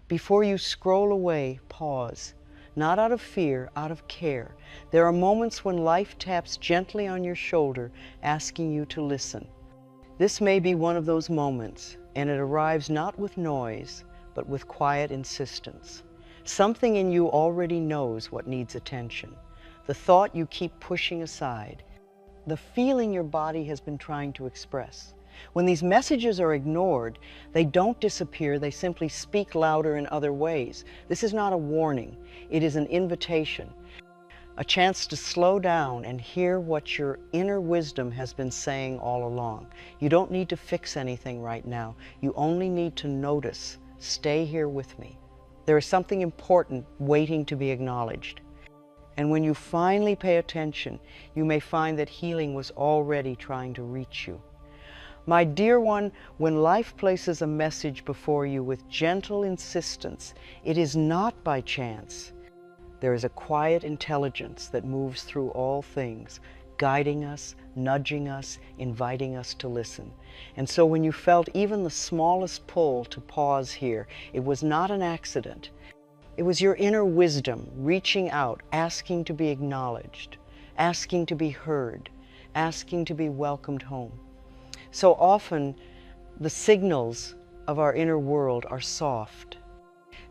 Before you scroll away, pause. Not out of fear, out of care. There are moments when life taps gently on your shoulder, asking you to listen. This may be one of those moments, and it arrives not with noise, but with quiet insistence. Something in you already knows what needs attention. The thought you keep pushing aside. The feeling your body has been trying to express. When these messages are ignored, they don't disappear, they simply speak louder in other ways. This is not a warning, it is an invitation. A chance to slow down and hear what your inner wisdom has been saying all along. You don't need to fix anything right now. You only need to notice. Stay here with me. There is something important waiting to be acknowledged. And when you finally pay attention, you may find that healing was already trying to reach you. My dear one, when life places a message before you with gentle insistence, it is not by chance. There is a quiet intelligence that moves through all things, guiding us, nudging us, inviting us to listen. And so when you felt even the smallest pull to pause here, it was not an accident. It was your inner wisdom reaching out, asking to be acknowledged, asking to be heard, asking to be welcomed home. So often, the signals of our inner world are soft.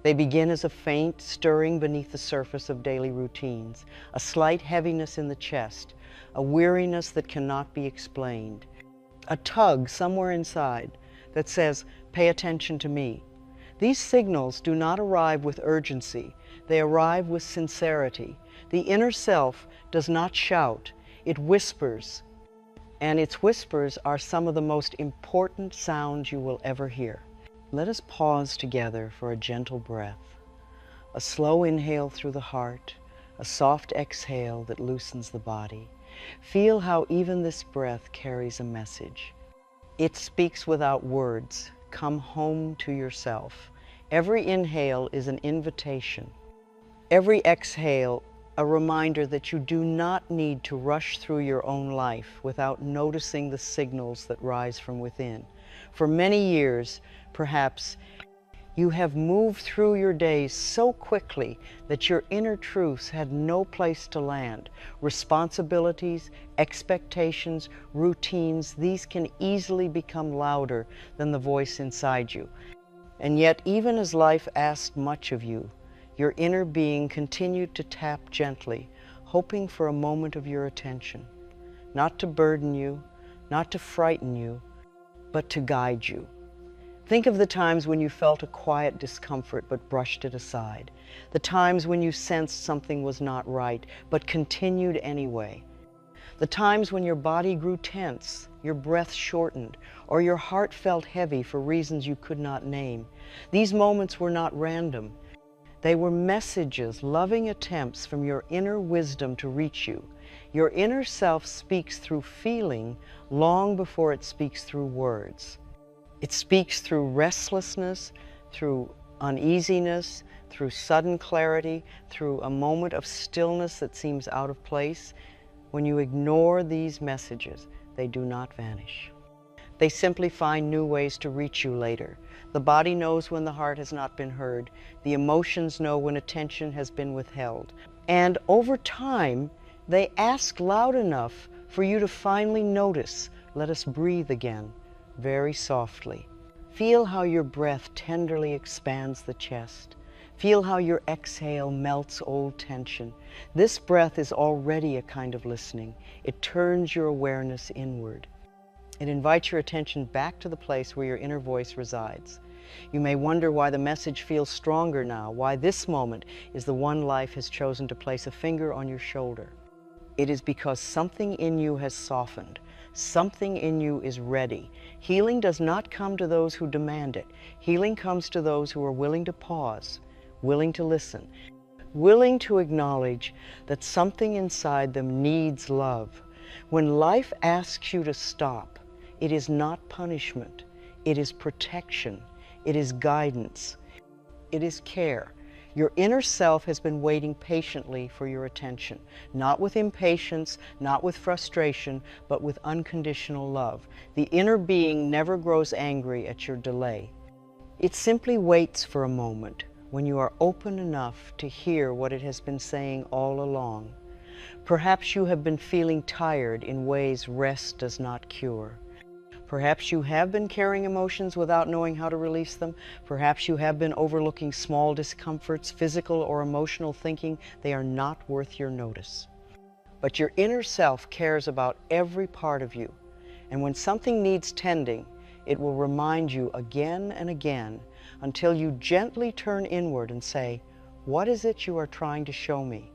They begin as a faint stirring beneath the surface of daily routines, a slight heaviness in the chest, a weariness that cannot be explained, a tug somewhere inside that says, "Pay attention to me." These signals do not arrive with urgency, they arrive with sincerity. The inner self does not shout, it whispers, and its whispers are some of the most important sounds you will ever hear. Let us pause together for a gentle breath, a slow inhale through the heart, a soft exhale that loosens the body. Feel how even this breath carries a message. It speaks without words. Come home to yourself. Every inhale is an invitation. Every exhale, a reminder that you do not need to rush through your own life without noticing the signals that rise from within. For many years, perhaps, you have moved through your days so quickly that your inner truths had no place to land. Responsibilities, expectations, routines, these can easily become louder than the voice inside you. And yet, even as life asked much of you, your inner being continued to tap gently, hoping for a moment of your attention. Not to burden you, not to frighten you, but to guide you. Think of the times when you felt a quiet discomfort but brushed it aside. The times when you sensed something was not right but continued anyway. The times when your body grew tense, your breath shortened, or your heart felt heavy for reasons you could not name. These moments were not random. They were messages, loving attempts from your inner wisdom to reach you. Your inner self speaks through feeling long before it speaks through words. It speaks through restlessness, through uneasiness, through sudden clarity, through a moment of stillness that seems out of place. When you ignore these messages, they do not vanish. They simply find new ways to reach you later. The body knows when the heart has not been heard. The emotions know when attention has been withheld. And over time, they ask loud enough for you to finally notice. Let us breathe again, very softly. Feel how your breath tenderly expands the chest. Feel how your exhale melts old tension. This breath is already a kind of listening. It turns your awareness inward. It invites your attention back to the place where your inner voice resides. You may wonder why the message feels stronger now, why this moment is the one life has chosen to place a finger on your shoulder. It is because something in you has softened. Something in you is ready. Healing does not come to those who demand it. Healing comes to those who are willing to pause, willing to listen, willing to acknowledge that something inside them needs love. When life asks you to stop, it is not punishment. It is protection. It is guidance. It is care. Your inner self has been waiting patiently for your attention, not with impatience, not with frustration, but with unconditional love. The inner being never grows angry at your delay. It simply waits for a moment when you are open enough to hear what it has been saying all along. Perhaps you have been feeling tired in ways rest does not cure. Perhaps you have been carrying emotions without knowing how to release them. Perhaps you have been overlooking small discomforts, physical or emotional, thinking they are not worth your notice. But your inner self cares about every part of you, and when something needs tending, it will remind you again and again until you gently turn inward and say, "What is it you are trying to show me?"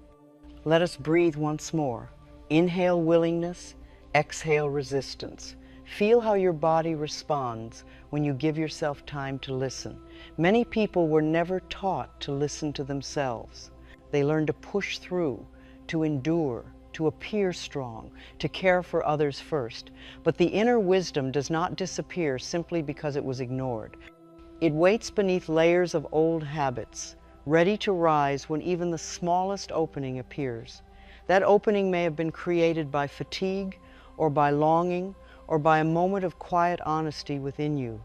Let us breathe once more. Inhale willingness, exhale resistance. Feel how your body responds when you give yourself time to listen. Many people were never taught to listen to themselves. They learned to push through, to endure, to appear strong, to care for others first. But the inner wisdom does not disappear simply because it was ignored. It waits beneath layers of old habits, ready to rise when even the smallest opening appears. That opening may have been created by fatigue, or by longing, or by a moment of quiet honesty within you.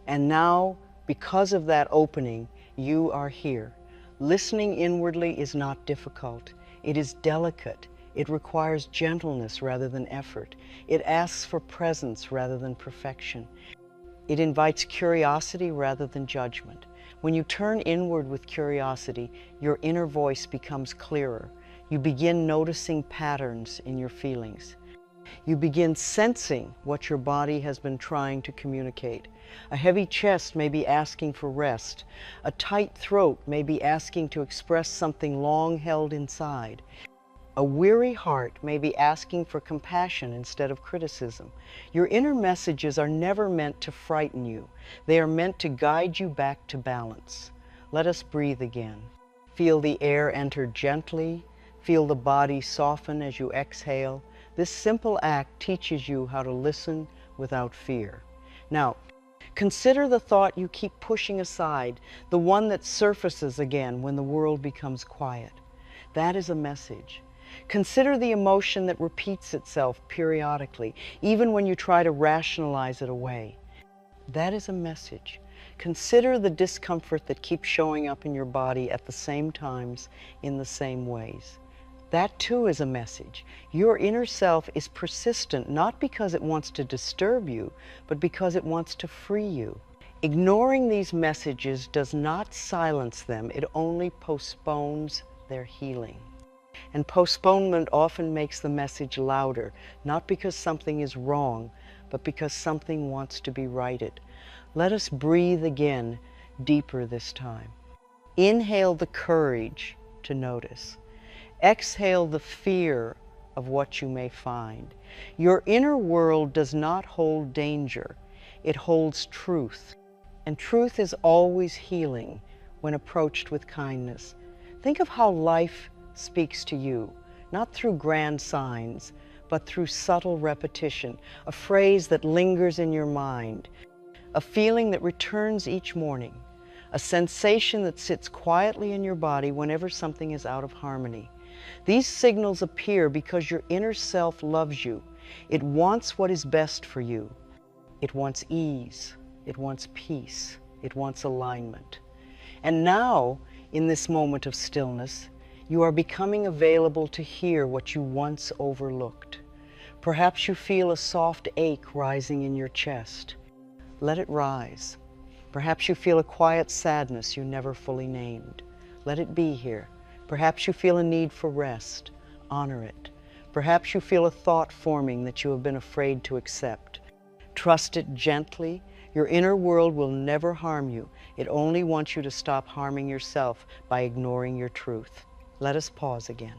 And now, because of that opening, you are here. Listening inwardly is not difficult. It is delicate. It requires gentleness rather than effort. It asks for presence rather than perfection. It invites curiosity rather than judgment. When you turn inward with curiosity, your inner voice becomes clearer. You begin noticing patterns in your feelings. You begin sensing what your body has been trying to communicate. A heavy chest may be asking for rest. A tight throat may be asking to express something long held inside. A weary heart may be asking for compassion instead of criticism. Your inner messages are never meant to frighten you. They are meant to guide you back to balance. Let us breathe again. Feel the air enter gently. Feel the body soften as you exhale. This simple act teaches you how to listen without fear. Now, consider the thought you keep pushing aside, the one that surfaces again when the world becomes quiet. That is a message. Consider the emotion that repeats itself periodically, even when you try to rationalize it away. That is a message. Consider the discomfort that keeps showing up in your body at the same times, in the same ways. That too is a message. Your inner self is persistent not because it wants to disturb you, but because it wants to free you. Ignoring these messages does not silence them, it only postpones their healing. And postponement often makes the message louder, not because something is wrong, but because something wants to be righted. Let us breathe again, deeper this time. Inhale the courage to notice. Exhale the fear of what you may find. Your inner world does not hold danger, it holds truth. And truth is always healing when approached with kindness. Think of how life speaks to you, not through grand signs, but through subtle repetition, a phrase that lingers in your mind, a feeling that returns each morning, a sensation that sits quietly in your body whenever something is out of harmony. These signals appear because your inner self loves you. It wants what is best for you. It wants ease. It wants peace. It wants alignment. And now, in this moment of stillness, you are becoming available to hear what you once overlooked. Perhaps you feel a soft ache rising in your chest. Let it rise. Perhaps you feel a quiet sadness you never fully named. Let it be here. Perhaps you feel a need for rest. Honor it. Perhaps you feel a thought forming that you have been afraid to accept. Trust it gently. Your inner world will never harm you. It only wants you to stop harming yourself by ignoring your truth. Let us pause again.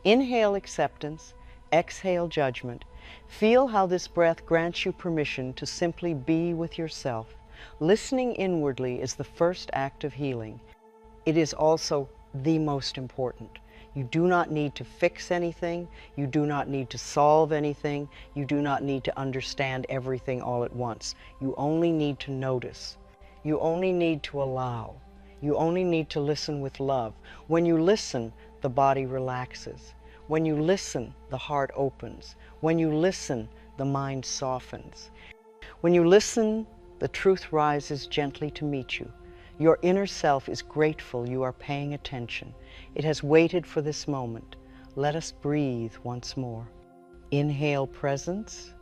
Inhale acceptance, exhale judgment. Feel how this breath grants you permission to simply be with yourself. Listening inwardly is the first act of healing. It is also the most important. You do not need to fix anything. You do not need to solve anything. You do not need to understand everything all at once. You only need to notice. You only need to allow. You only need to listen with love. When you listen, the body relaxes. When you listen, the heart opens. When you listen, the mind softens. When you listen, The truth rises gently to meet you. Your inner self is grateful you are paying attention. It has waited for this moment. Let us breathe once more. Inhale presence,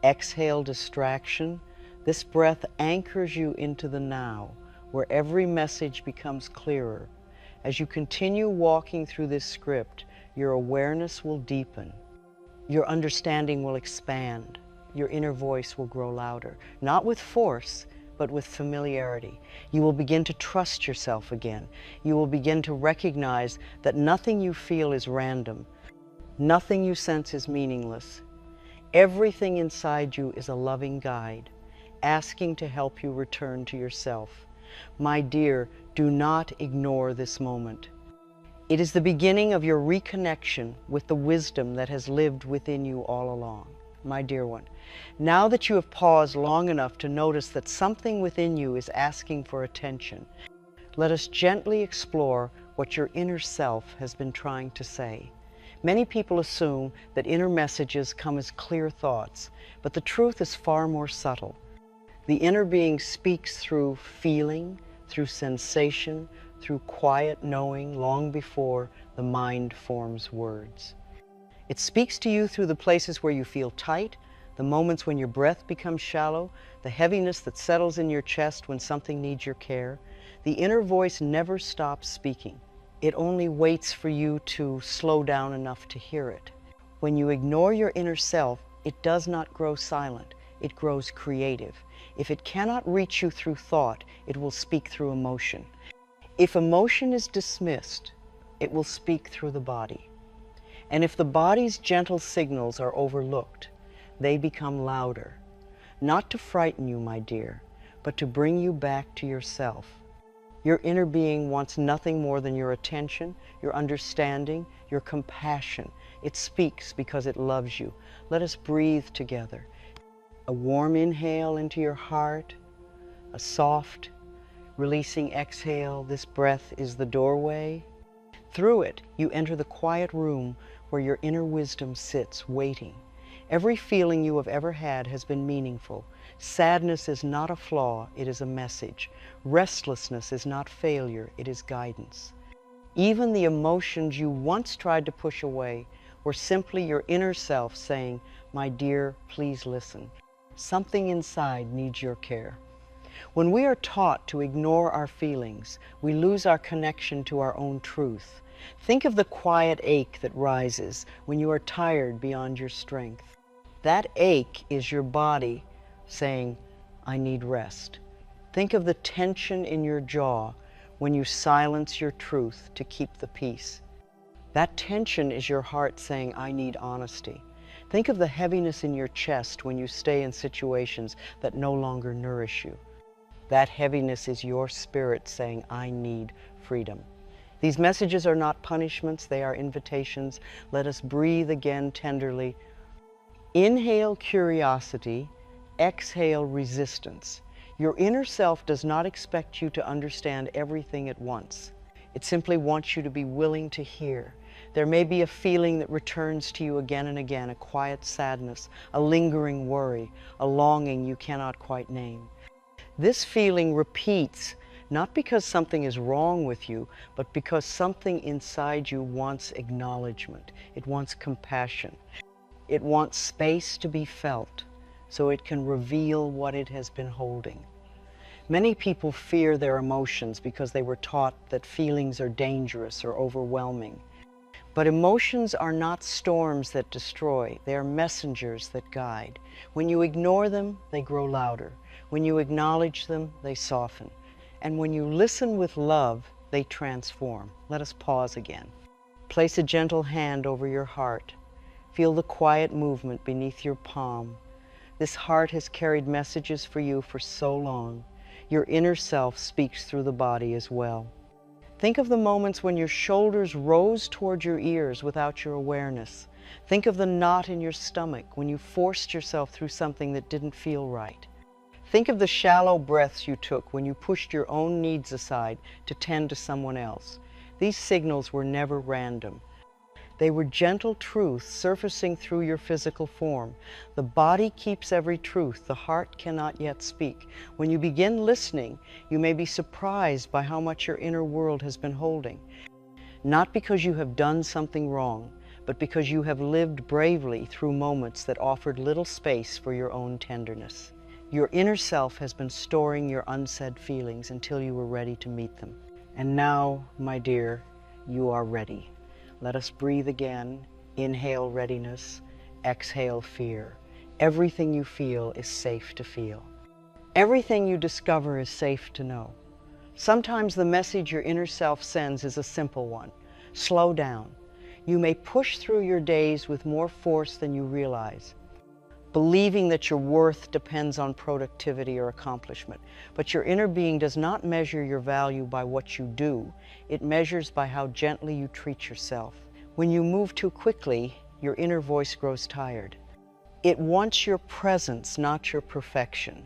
exhale distraction. This breath anchors you into the now, where every message becomes clearer. As you continue walking through this script, your awareness will deepen. Your understanding will expand. Your inner voice will grow louder, not with force, but with familiarity. You will begin to trust yourself again. You will begin to recognize that nothing you feel is random. Nothing you sense is meaningless. Everything inside you is a loving guide, asking to help you return to yourself. My dear, do not ignore this moment. It is the beginning of your reconnection with the wisdom that has lived within you all along. My dear one, now that you have paused long enough to notice that something within you is asking for attention, let us gently explore what your inner self has been trying to say. Many people assume that inner messages come as clear thoughts, but the truth is far more subtle. The inner being speaks through feeling, through sensation, through quiet knowing long before the mind forms words. It speaks to you through the places where you feel tight, the moments when your breath becomes shallow, the heaviness that settles in your chest when something needs your care. The inner voice never stops speaking. It only waits for you to slow down enough to hear it. When you ignore your inner self, it does not grow silent. It grows creative. If it cannot reach you through thought, it will speak through emotion. If emotion is dismissed, it will speak through the body. And if the body's gentle signals are overlooked, they become louder. Not to frighten you, my dear, but to bring you back to yourself. Your inner being wants nothing more than your attention, your understanding, your compassion. It speaks because it loves you. Let us breathe together. A warm inhale into your heart, a soft, releasing exhale. This breath is the doorway. Through it, you enter the quiet room where your inner wisdom sits, waiting. Every feeling you have ever had has been meaningful. Sadness is not a flaw, it is a message. Restlessness is not failure, it is guidance. Even the emotions you once tried to push away were simply your inner self saying, my dear, please listen. Something inside needs your care. When we are taught to ignore our feelings, we lose our connection to our own truth. Think of the quiet ache that rises when you are tired beyond your strength. That ache is your body saying, I need rest. Think of the tension in your jaw when you silence your truth to keep the peace. That tension is your heart saying, I need honesty. Think of the heaviness in your chest when you stay in situations that no longer nourish you. That heaviness is your spirit saying, I need freedom. These messages are not punishments, they are invitations. Let us breathe again tenderly. Inhale curiosity, exhale resistance. Your inner self does not expect you to understand everything at once. It simply wants you to be willing to hear. There may be a feeling that returns to you again and again, a quiet sadness, a lingering worry, a longing you cannot quite name. This feeling repeats, not because something is wrong with you, but because something inside you wants acknowledgement. It wants compassion. It wants space to be felt so it can reveal what it has been holding. Many people fear their emotions because they were taught that feelings are dangerous or overwhelming. But emotions are not storms that destroy, they are messengers that guide. When you ignore them, they grow louder. When you acknowledge them, they soften. And when you listen with love, they transform. Let us pause again. Place a gentle hand over your heart. Feel the quiet movement beneath your palm. This heart has carried messages for you for so long. Your inner self speaks through the body as well. Think of the moments when your shoulders rose toward your ears without your awareness. Think of the knot in your stomach when you forced yourself through something that didn't feel right. Think of the shallow breaths you took when you pushed your own needs aside to tend to someone else. These signals were never random. They were gentle truths surfacing through your physical form. The body keeps every truth, the heart cannot yet speak. When you begin listening, you may be surprised by how much your inner world has been holding. Not because you have done something wrong, but because you have lived bravely through moments that offered little space for your own tenderness. Your inner self has been storing your unsaid feelings until you were ready to meet them. And now, my dear, you are ready. Let us breathe again. Inhale readiness, exhale fear. Everything you feel is safe to feel. Everything you discover is safe to know. Sometimes the message your inner self sends is a simple one. Slow down. You may push through your days with more force than you realize, believing that your worth depends on productivity or accomplishment. But your inner being does not measure your value by what you do. It measures by how gently you treat yourself. When you move too quickly, your inner voice grows tired. It wants your presence, not your perfection.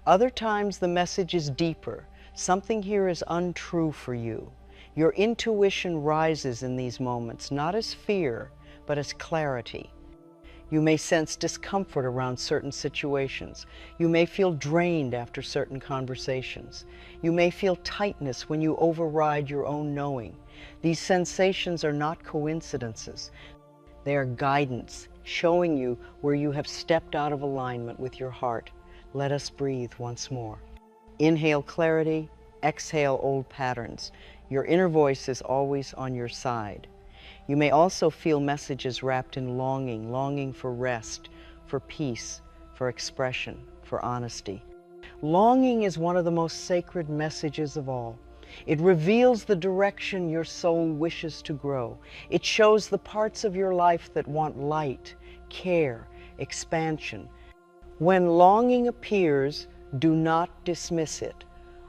Other times the message is deeper. Something here is untrue for you. Your intuition rises in these moments, not as fear, but as clarity. You may sense discomfort around certain situations. You may feel drained after certain conversations. You may feel tightness when you override your own knowing. These sensations are not coincidences. They are guidance, showing you where you have stepped out of alignment with your heart. Let us breathe once more. Inhale clarity, exhale old patterns. Your inner voice is always on your side. You may also feel messages wrapped in longing, longing for rest, for peace, for expression, for honesty. Longing is one of the most sacred messages of all. It reveals the direction your soul wishes to grow. It shows the parts of your life that want light, care, expansion. When longing appears, do not dismiss it.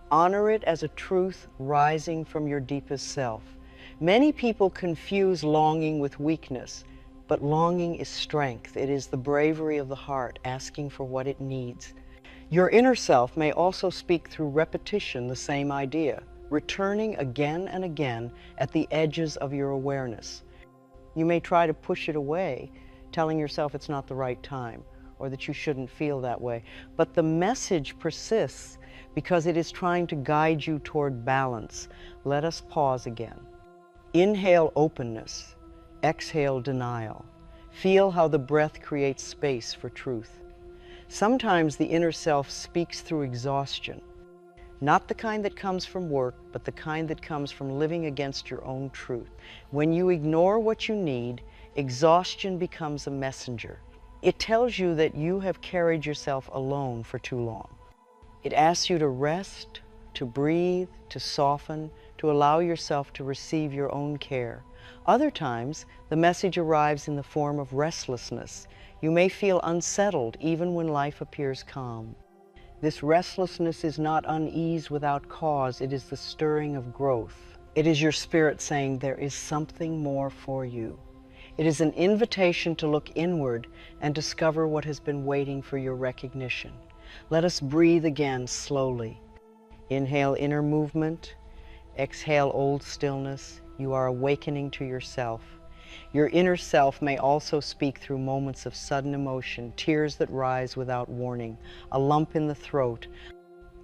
Honor it as a truth rising from your deepest self. Many people confuse longing with weakness, but longing is strength. It is the bravery of the heart asking for what it needs. Your inner self may also speak through repetition the same idea, returning again and again at the edges of your awareness. You may try to push it away, telling yourself it's not the right time, or that you shouldn't feel that way. But the message persists because it is trying to guide you toward balance. Let us pause again. Inhale openness, exhale denial. Feel how the breath creates space for truth. Sometimes the inner self speaks through exhaustion, not the kind that comes from work, but the kind that comes from living against your own truth. When you ignore what you need, exhaustion becomes a messenger. It tells you that you have carried yourself alone for too long. It asks you to rest, to breathe, to soften, to allow yourself to receive your own care. Other times, the message arrives in the form of restlessness. You may feel unsettled even when life appears calm. This restlessness is not unease without cause. It is the stirring of growth. It is your spirit saying there is something more for you. It is an invitation to look inward and discover what has been waiting for your recognition. Let us breathe again slowly. Inhale inner movement. Exhale old stillness. You are awakening to yourself. Your inner self may also speak through moments of sudden emotion, tears that rise without warning, a lump in the throat,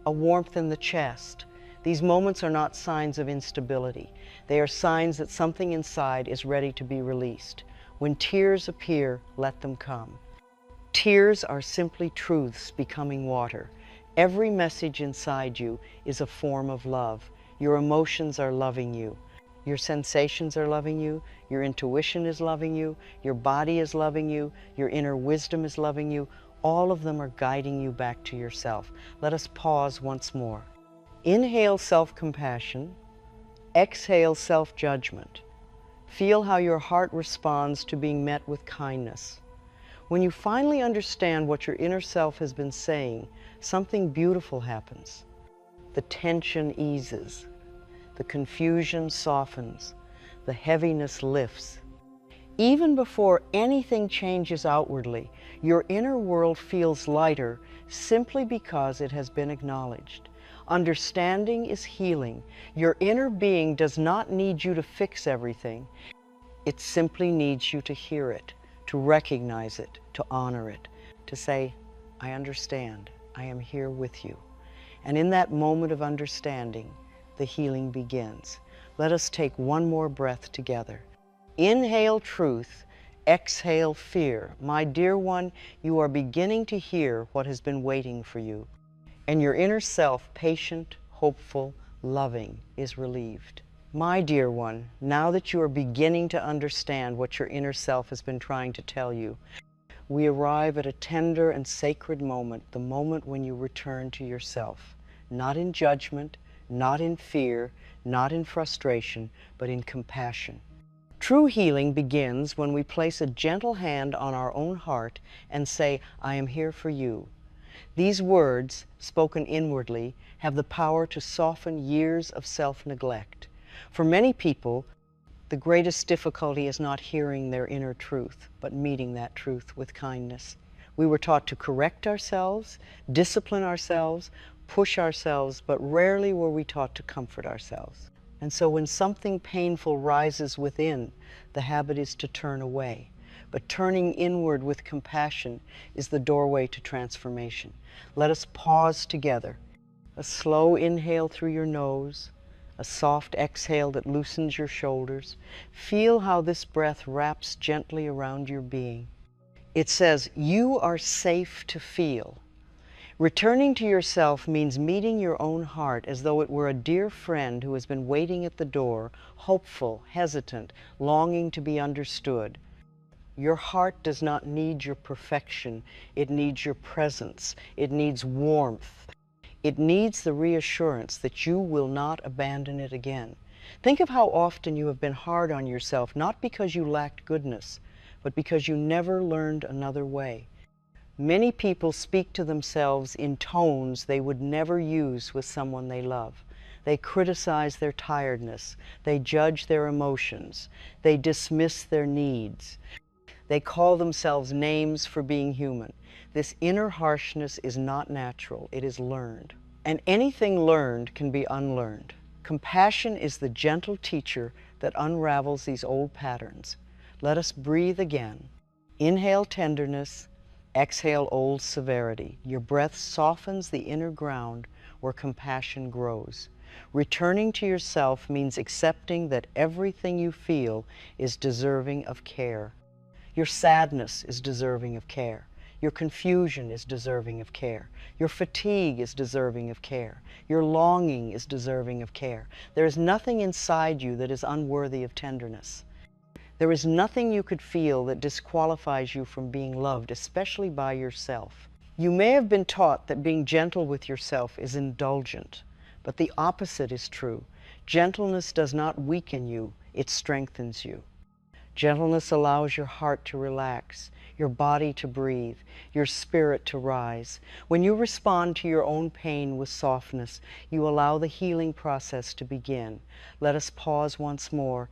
a warmth in the chest. These moments are not signs of instability. They are signs that something inside is ready to be released. When tears appear, let them come. Tears are simply truths becoming water. Every message inside you is a form of love. Your emotions are loving you. Your sensations are loving you. Your intuition is loving you. Your body is loving you. Your inner wisdom is loving you. All of them are guiding you back to yourself. Let us pause once more. Inhale self-compassion. Exhale self-judgment. Feel how your heart responds to being met with kindness. When you finally understand what your inner self has been saying, something beautiful happens. The tension eases. The confusion softens. The heaviness lifts. Even before anything changes outwardly, your inner world feels lighter simply because it has been acknowledged. Understanding is healing. Your inner being does not need you to fix everything. It simply needs you to hear it, to recognize it, to honor it, to say, I understand, I am here with you. And in that moment of understanding, the healing begins. Let us take one more breath together. Inhale truth, exhale fear. My dear one, you are beginning to hear what has been waiting for you. And your inner self, patient, hopeful, loving, is relieved. My dear one, now that you are beginning to understand what your inner self has been trying to tell you, we arrive at a tender and sacred moment, the moment when you return to yourself, not in judgment, not in fear, not in frustration, but in compassion. True healing begins when we place a gentle hand on our own heart and say, I am here for you. These words, spoken inwardly, have the power to soften years of self-neglect. For many people, the greatest difficulty is not hearing their inner truth, but meeting that truth with kindness. We were taught to correct ourselves, discipline ourselves, push ourselves, but rarely were we taught to comfort ourselves. And so when something painful rises within, the habit is to turn away. But turning inward with compassion is the doorway to transformation. Let us pause together. A slow inhale through your nose, a soft exhale that loosens your shoulders. Feel how this breath wraps gently around your being. It says, you are safe to feel. Returning to yourself means meeting your own heart as though it were a dear friend who has been waiting at the door, hopeful, hesitant, longing to be understood. Your heart does not need your perfection. It needs your presence. It needs warmth. It needs the reassurance that you will not abandon it again. Think of how often you have been hard on yourself, not because you lacked goodness, but because you never learned another way. Many people speak to themselves in tones they would never use with someone they love. They criticize their tiredness. They judge their emotions. They dismiss their needs. They call themselves names for being human. This inner harshness is not natural. It is learned. And anything learned can be unlearned. Compassion is the gentle teacher that unravels these old patterns. Let us breathe again. Inhale tenderness. Exhale old severity. Your breath softens the inner ground where compassion grows. Returning to yourself means accepting that everything you feel is deserving of care. Your sadness is deserving of care. Your confusion is deserving of care. Your fatigue is deserving of care. Your longing is deserving of care. There is nothing inside you that is unworthy of tenderness. There is nothing you could feel that disqualifies you from being loved, especially by yourself. You may have been taught that being gentle with yourself is indulgent, but the opposite is true. Gentleness does not weaken you, it strengthens you. Gentleness allows your heart to relax, your body to breathe, your spirit to rise. When you respond to your own pain with softness, you allow the healing process to begin. Let us pause once more.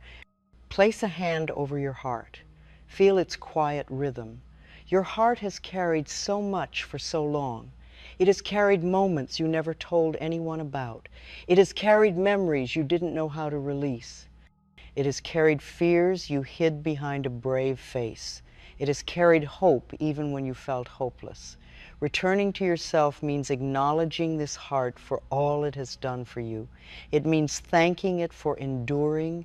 Place a hand over your heart. Feel its quiet rhythm. Your heart has carried so much for so long. It has carried moments you never told anyone about. It has carried memories you didn't know how to release. It has carried fears you hid behind a brave face. It has carried hope even when you felt hopeless. Returning to yourself means acknowledging this heart for all it has done for you. It means thanking it for enduring.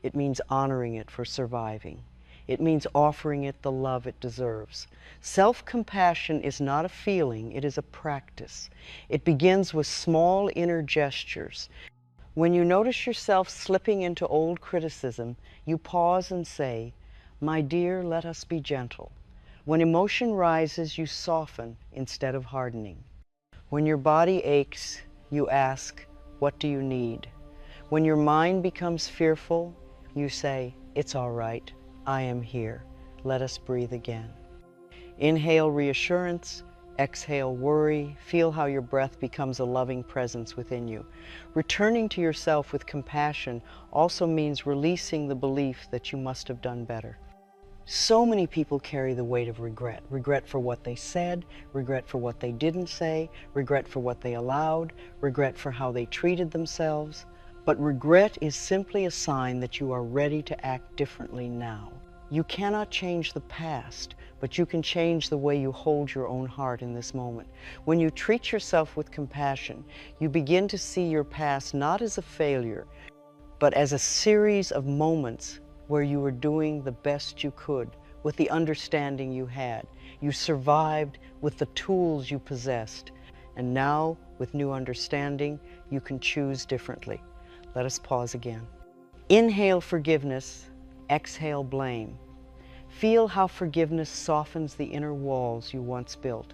It means honoring it for surviving. It means offering it the love it deserves. Self-compassion is not a feeling, it is a practice. It begins with small inner gestures. When you notice yourself slipping into old criticism, you pause and say, "My dear, let us be gentle." When emotion rises, you soften instead of hardening. When your body aches, you ask, "What do you need?" When your mind becomes fearful, you say, "It's all right, I am here." Let us breathe again. Inhale reassurance, exhale worry. Feel how your breath becomes a loving presence within you. Returning to yourself with compassion also means releasing the belief that you must have done better. So many people carry the weight of regret. Regret for what they said, regret for what they didn't say, regret for what they allowed, regret for how they treated themselves. But regret is simply a sign that you are ready to act differently now. You cannot change the past, but you can change the way you hold your own heart in this moment. When you treat yourself with compassion, you begin to see your past not as a failure, but as a series of moments where you were doing the best you could with the understanding you had. You survived with the tools you possessed. And now, with new understanding, you can choose differently. Let us pause again. Inhale forgiveness, exhale blame. Feel how forgiveness softens the inner walls you once built.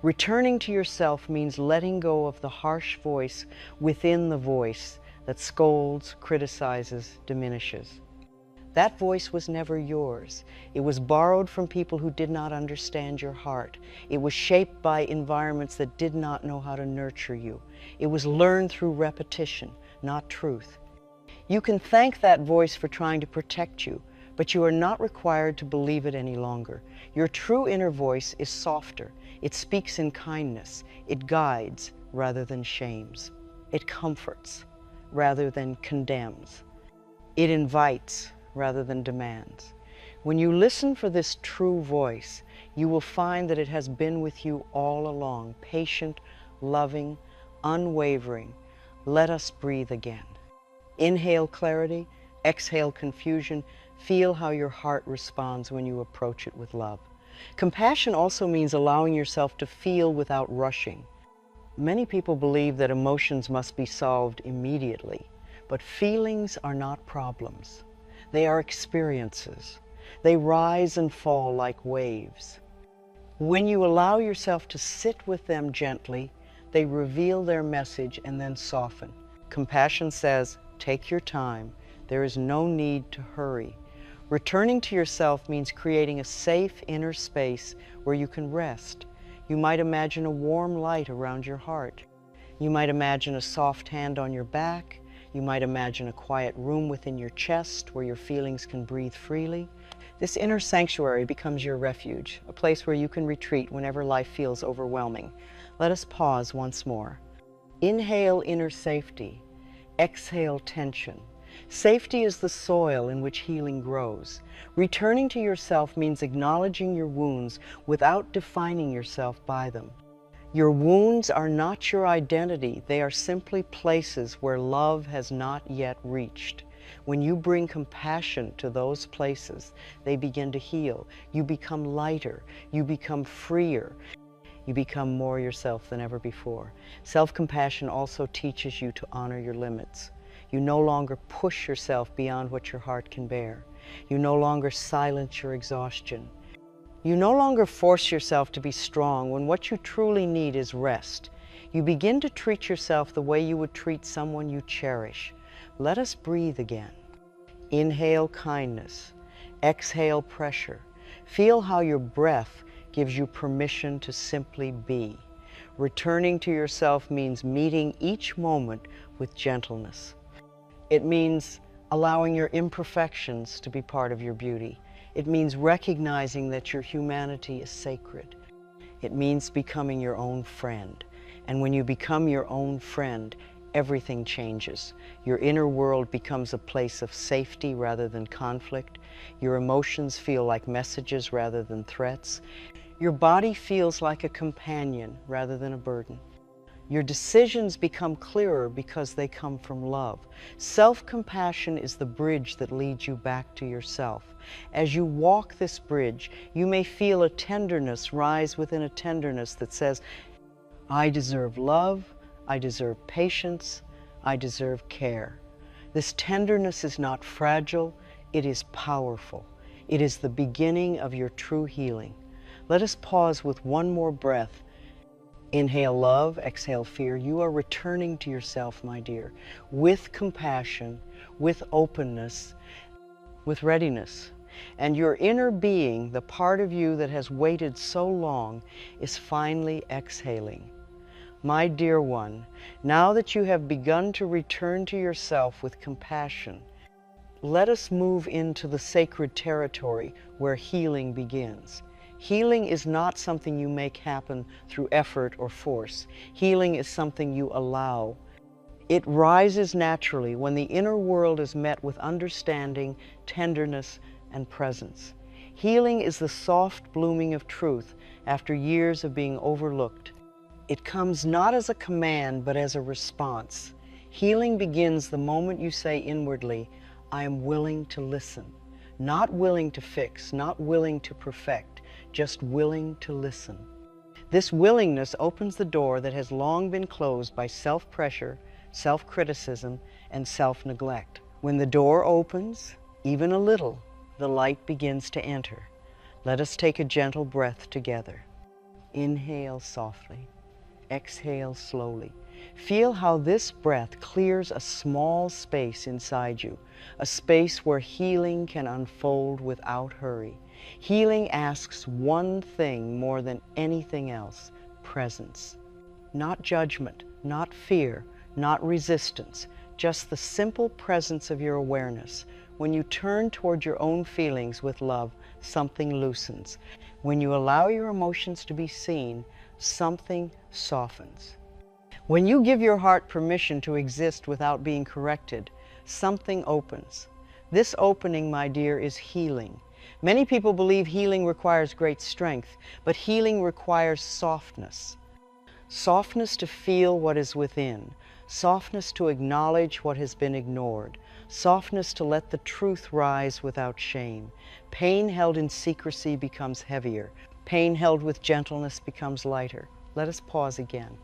Returning to yourself means letting go of the harsh voice within the voice that scolds, criticizes, diminishes. That voice was never yours. It was borrowed from people who did not understand your heart. It was shaped by environments that did not know how to nurture you. It was learned through repetition, not truth. You can thank that voice for trying to protect you, but you are not required to believe it any longer. Your true inner voice is softer. It speaks in kindness. It guides rather than shames. It comforts rather than condemns. It invites rather than demands. When you listen for this true voice, you will find that it has been with you all along, patient, loving, unwavering. Let us breathe again. Inhale clarity, exhale confusion. Feel how your heart responds when you approach it with love. Compassion also means allowing yourself to feel without rushing. Many people believe that emotions must be solved immediately, but feelings are not problems. They are experiences. They rise and fall like waves. When you allow yourself to sit with them gently, they reveal their message and then soften. Compassion says, take your time. There is no need to hurry. Returning to yourself means creating a safe inner space where you can rest. You might imagine a warm light around your heart. You might imagine a soft hand on your back. You might imagine a quiet room within your chest where your feelings can breathe freely. This inner sanctuary becomes your refuge, a place where you can retreat whenever life feels overwhelming. Let us pause once more. Inhale inner safety. Exhale tension. Safety is the soil in which healing grows. Returning to yourself means acknowledging your wounds without defining yourself by them. Your wounds are not your identity. They are simply places where love has not yet reached. When you bring compassion to those places, they begin to heal. You become lighter. You become freer. You become more yourself than ever before. Self-compassion also teaches you to honor your limits. You no longer push yourself beyond what your heart can bear. You no longer silence your exhaustion. You no longer force yourself to be strong when what you truly need is rest. You begin to treat yourself the way you would treat someone you cherish. Let us breathe again. Inhale kindness. Exhale pressure. Feel how your breath gives you permission to simply be. Returning to yourself means meeting each moment with gentleness. It means allowing your imperfections to be part of your beauty. It means recognizing that your humanity is sacred. It means becoming your own friend. And when you become your own friend, everything changes. Your inner world becomes a place of safety rather than conflict. Your emotions feel like messages rather than threats. Your body feels like a companion rather than a burden. Your decisions become clearer because they come from love. Self-compassion is the bridge that leads you back to yourself. As you walk this bridge, you may feel a tenderness rise within a tenderness that says, I deserve love, I deserve patience, I deserve care. This tenderness is not fragile, it is powerful. It is the beginning of your true healing. Let us pause with one more breath. Inhale love, exhale fear. You are returning to yourself, my dear, with compassion, with openness, with readiness. And your inner being, the part of you that has waited so long, is finally exhaling. My dear one, now that you have begun to return to yourself with compassion, let us move into the sacred territory where healing begins. Healing is not something you make happen through effort or force. Healing is something you allow. It rises naturally when the inner world is met with understanding, tenderness, and presence. Healing is the soft blooming of truth after years of being overlooked. It comes not as a command, but as a response. Healing begins the moment you say inwardly, I am willing to listen. Not willing to fix, not willing to perfect, just willing to listen. This willingness opens the door that has long been closed by self-pressure, self-criticism, and self-neglect. When the door opens, even a little, the light begins to enter. Let us take a gentle breath together. Inhale softly. Exhale slowly. Feel how this breath clears a small space inside you, a space where healing can unfold without hurry. Healing asks one thing more than anything else: presence. Not judgment, not fear, not resistance, just the simple presence of your awareness. When you turn toward your own feelings with love, something loosens. When you allow your emotions to be seen, something softens. When you give your heart permission to exist without being corrected, something opens. This opening, my dear, is healing. Many people believe healing requires great strength, but healing requires softness. Softness to feel what is within, softness to acknowledge what has been ignored, softness to let the truth rise without shame. Pain held in secrecy becomes heavier. Pain held with gentleness becomes lighter. Let us pause again.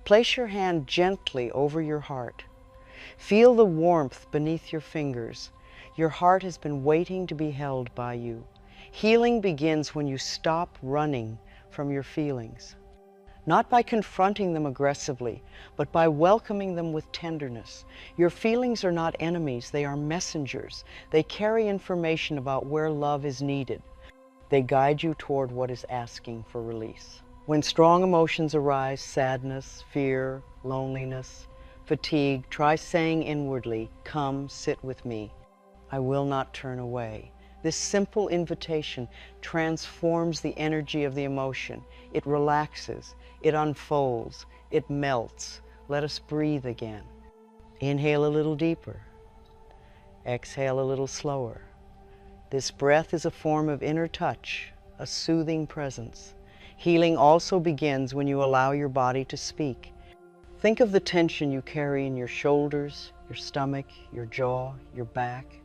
Place your hand gently over your heart. Feel the warmth beneath your fingers. Your heart has been waiting to be held by you. Healing begins when you stop running from your feelings. Not by confronting them aggressively, but by welcoming them with tenderness. Your feelings are not enemies, they are messengers. They carry information about where love is needed. They guide you toward what is asking for release. When strong emotions arise, sadness, fear, loneliness, fatigue, try saying inwardly, come sit with me. I will not turn away. This simple invitation transforms the energy of the emotion. It relaxes, it unfolds, it melts. Let us breathe again. Inhale a little deeper. Exhale a little slower. This breath is a form of inner touch, a soothing presence. Healing also begins when you allow your body to speak. Think of the tension you carry in your shoulders, your stomach, your jaw, your back.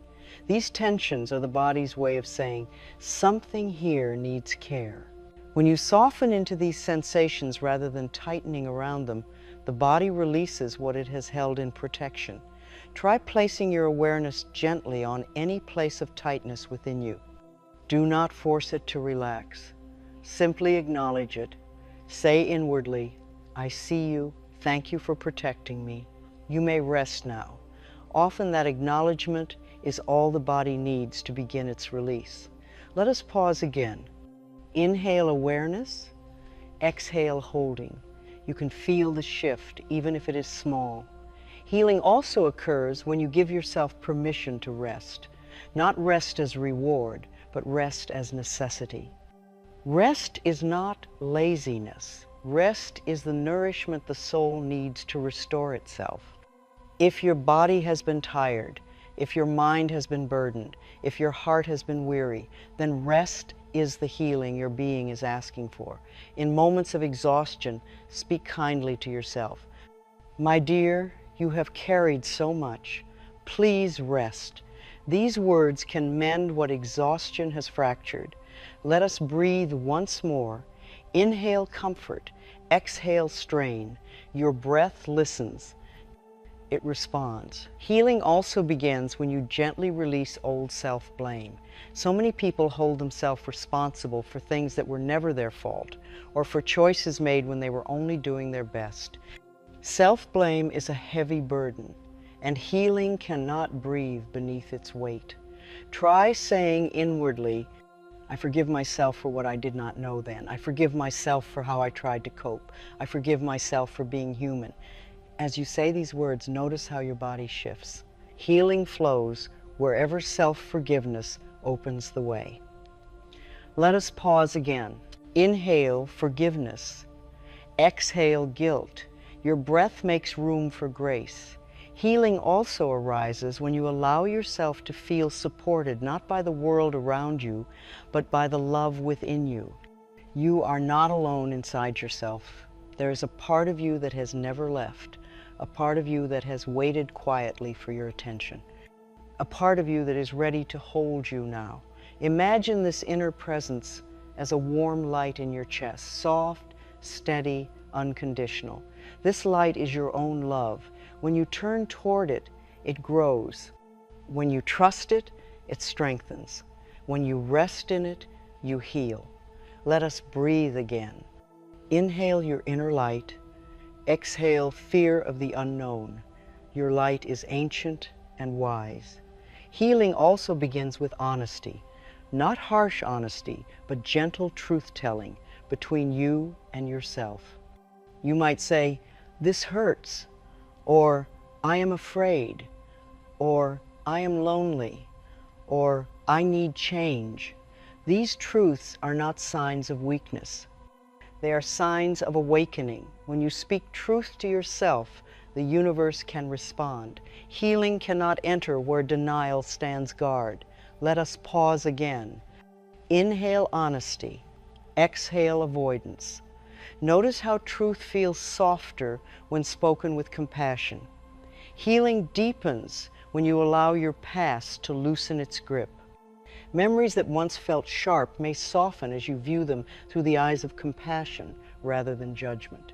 These tensions are the body's way of saying, something here needs care. When you soften into these sensations rather than tightening around them, the body releases what it has held in protection. Try placing your awareness gently on any place of tightness within you. Do not force it to relax. Simply acknowledge it. Say inwardly, I see you, thank you for protecting me. You may rest now. Often that acknowledgement is all the body needs to begin its release. Let us pause again. Inhale awareness, exhale holding. You can feel the shift, even if it is small. Healing also occurs when you give yourself permission to rest. Not rest as reward, but rest as necessity. Rest is not laziness. Rest is the nourishment the soul needs to restore itself. If your body has been tired, if your mind has been burdened, if your heart has been weary, then rest is the healing your being is asking for. In moments of exhaustion, speak kindly to yourself. My dear, you have carried so much. Please rest. These words can mend what exhaustion has fractured. Let us breathe once more. Inhale comfort, exhale strain. Your breath listens. It responds. Healing also begins when you gently release old self-blame. So many people hold themselves responsible for things that were never their fault, or for choices made when they were only doing their best. Self-blame is a heavy burden, and healing cannot breathe beneath its weight. Try saying inwardly, I forgive myself for what I did not know then. I forgive myself for how I tried to cope. I forgive myself for being human. As you say these words, notice how your body shifts. Healing flows wherever self-forgiveness opens the way. Let us pause again. Inhale forgiveness. Exhale guilt. Your breath makes room for grace. Healing also arises when you allow yourself to feel supported not by the world around you, but by the love within you. You are not alone inside yourself. There is a part of you that has never left, a part of you that has waited quietly for your attention, a part of you that is ready to hold you now. Imagine this inner presence as a warm light in your chest, soft, steady, unconditional. This light is your own love. When you turn toward it, it grows. When you trust it, it strengthens. When you rest in it, you heal. Let us breathe again. Inhale your inner light. Exhale fear of the unknown. Your light is ancient and wise. Healing also begins with honesty. Not harsh honesty, but gentle truth-telling between you and yourself. You might say, "This hurts," or "I am afraid," or "I am lonely," or "I need change." These truths are not signs of weakness. They are signs of awakening. When you speak truth to yourself, the universe can respond. Healing cannot enter where denial stands guard. Let us pause again. Inhale honesty. Exhale avoidance. Notice how truth feels softer when spoken with compassion. Healing deepens when you allow your past to loosen its grip. Memories that once felt sharp may soften as you view them through the eyes of compassion rather than judgment.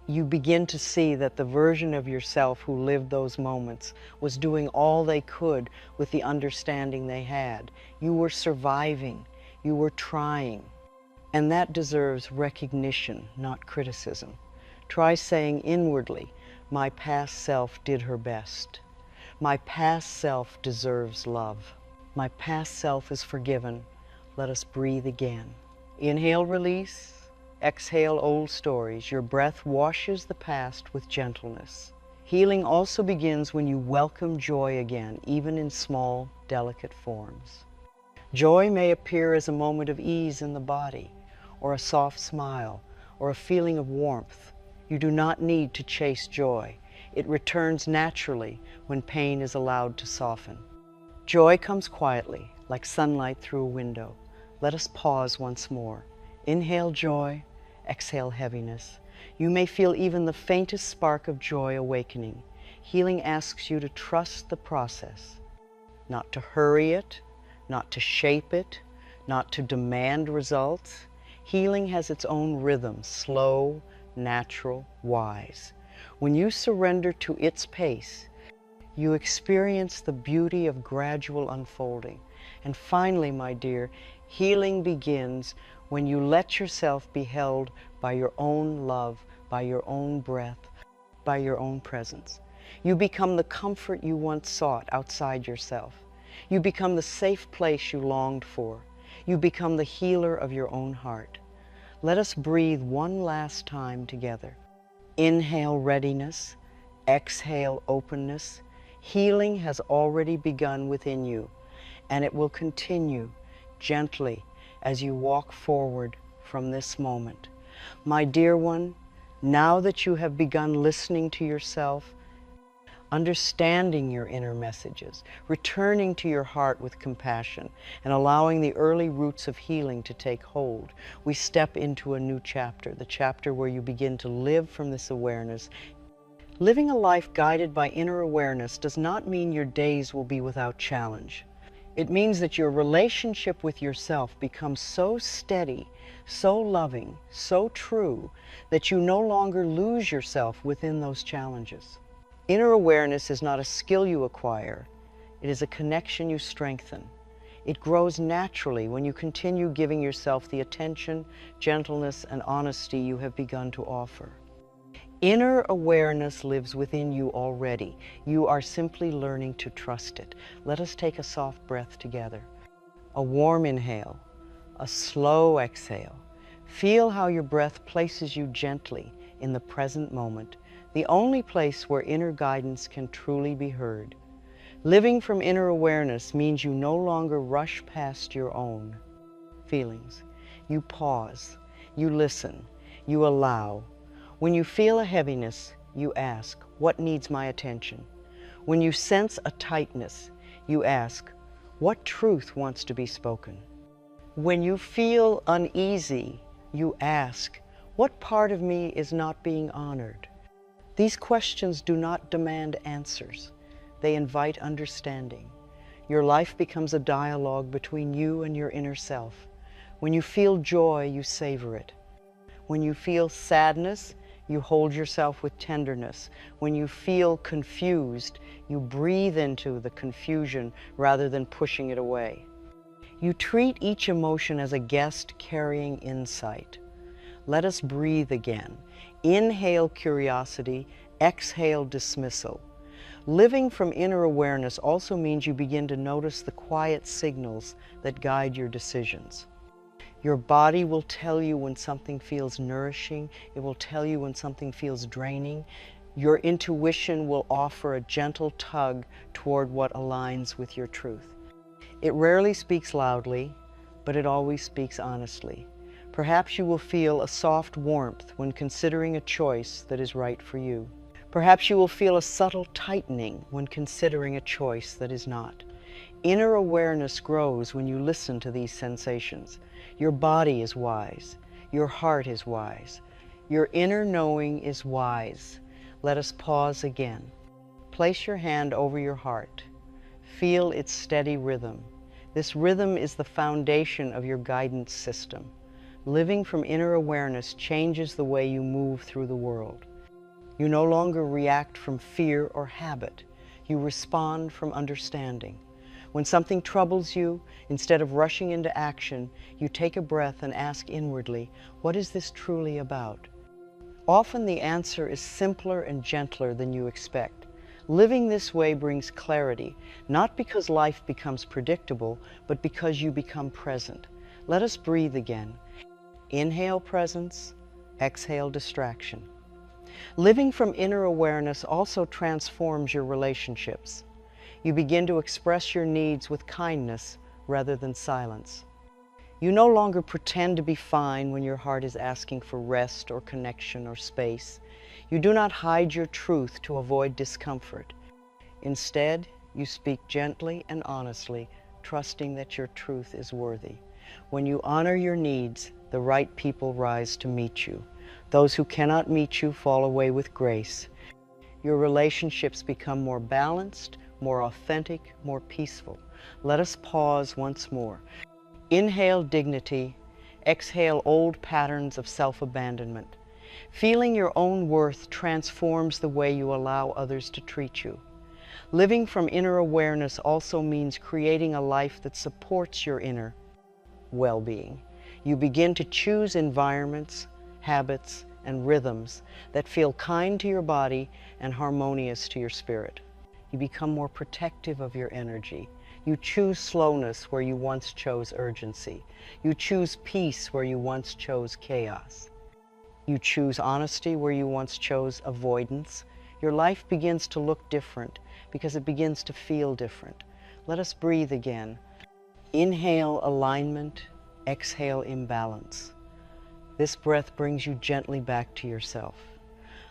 You begin to see that the version of yourself who lived those moments was doing all they could with the understanding they had. You were surviving. You were trying. And that deserves recognition, not criticism. Try saying inwardly, "My past self did her best. My past self deserves love. My past self is forgiven." Let us breathe again. Inhale, release. Exhale, old stories. Your breath washes the past with gentleness. Healing also begins when you welcome joy again, even in small, delicate forms. Joy may appear as a moment of ease in the body, or a soft smile, or a feeling of warmth. You do not need to chase joy. It returns naturally when pain is allowed to soften. Joy comes quietly, like sunlight through a window. Let us pause once more. Inhale joy, exhale heaviness. You may feel even the faintest spark of joy awakening. Healing asks you to trust the process, not to hurry it, not to shape it, not to demand results. Healing has its own rhythm, slow, natural, wise. When you surrender to its pace, you experience the beauty of gradual unfolding. And finally, my dear, healing begins when you let yourself be held by your own love, by your own breath, by your own presence. You become the comfort you once sought outside yourself. You become the safe place you longed for. You become the healer of your own heart. Let us breathe one last time together. Inhale readiness, exhale openness. Healing has already begun within you, and it will continue gently as you walk forward from this moment. My dear one, now that you have begun listening to yourself, understanding your inner messages, returning to your heart with compassion, and allowing the early roots of healing to take hold, we step into a new chapter, the chapter where you begin to live from this awareness. Living a life guided by inner awareness does not mean your days will be without challenge. It means that your relationship with yourself becomes so steady, so loving, so true, that you no longer lose yourself within those challenges. Inner awareness is not a skill you acquire. It is a connection you strengthen. It grows naturally when you continue giving yourself the attention, gentleness, and honesty you have begun to offer. Inner awareness lives within you already. You are simply learning to trust it. Let us take a soft breath together. A warm inhale, a slow exhale. Feel how your breath places you gently in the present moment, the only place where inner guidance can truly be heard. Living from inner awareness means you no longer rush past your own feelings. You pause, you listen, you allow. When you feel a heaviness, you ask, what needs my attention? When you sense a tightness, you ask, what truth wants to be spoken? When you feel uneasy, you ask, what part of me is not being honored? These questions do not demand answers. They invite understanding. Your life becomes a dialogue between you and your inner self. When you feel joy, you savor it. When you feel sadness, you hold yourself with tenderness. When you feel confused, you breathe into the confusion rather than pushing it away. You treat each emotion as a guest carrying insight. Let us breathe again. Inhale curiosity, exhale dismissal. Living from inner awareness also means you begin to notice the quiet signals that guide your decisions. Your body will tell you when something feels nourishing. It will tell you when something feels draining. Your intuition will offer a gentle tug toward what aligns with your truth. It rarely speaks loudly, but it always speaks honestly. Perhaps you will feel a soft warmth when considering a choice that is right for you. Perhaps you will feel a subtle tightening when considering a choice that is not. Inner awareness grows when you listen to these sensations. Your body is wise. Your heart is wise. Your inner knowing is wise. Let us pause again. Place your hand over your heart. Feel its steady rhythm. This rhythm is the foundation of your guidance system. Living from inner awareness changes the way you move through the world. You no longer react from fear or habit. You respond from understanding. When something troubles you, instead of rushing into action, you take a breath and ask inwardly, what is this truly about? Often the answer is simpler and gentler than you expect. Living this way brings clarity, not because life becomes predictable, but because you become present. Let us breathe again. Inhale presence, exhale distraction. Living from inner awareness also transforms your relationships. You begin to express your needs with kindness rather than silence. You no longer pretend to be fine when your heart is asking for rest or connection or space. You do not hide your truth to avoid discomfort. Instead, you speak gently and honestly, trusting that your truth is worthy. When you honor your needs, the right people rise to meet you. Those who cannot meet you fall away with grace. Your relationships become more balanced, more authentic, more peaceful. Let us pause once more. Inhale dignity, exhale old patterns of self-abandonment. Feeling your own worth transforms the way you allow others to treat you. Living from inner awareness also means creating a life that supports your inner well-being. You begin to choose environments, habits, and rhythms that feel kind to your body and harmonious to your spirit. You become more protective of your energy. You choose slowness where you once chose urgency. You choose peace where you once chose chaos. You choose honesty where you once chose avoidance. Your life begins to look different because it begins to feel different. Let us breathe again. Inhale alignment, exhale imbalance. This breath brings you gently back to yourself.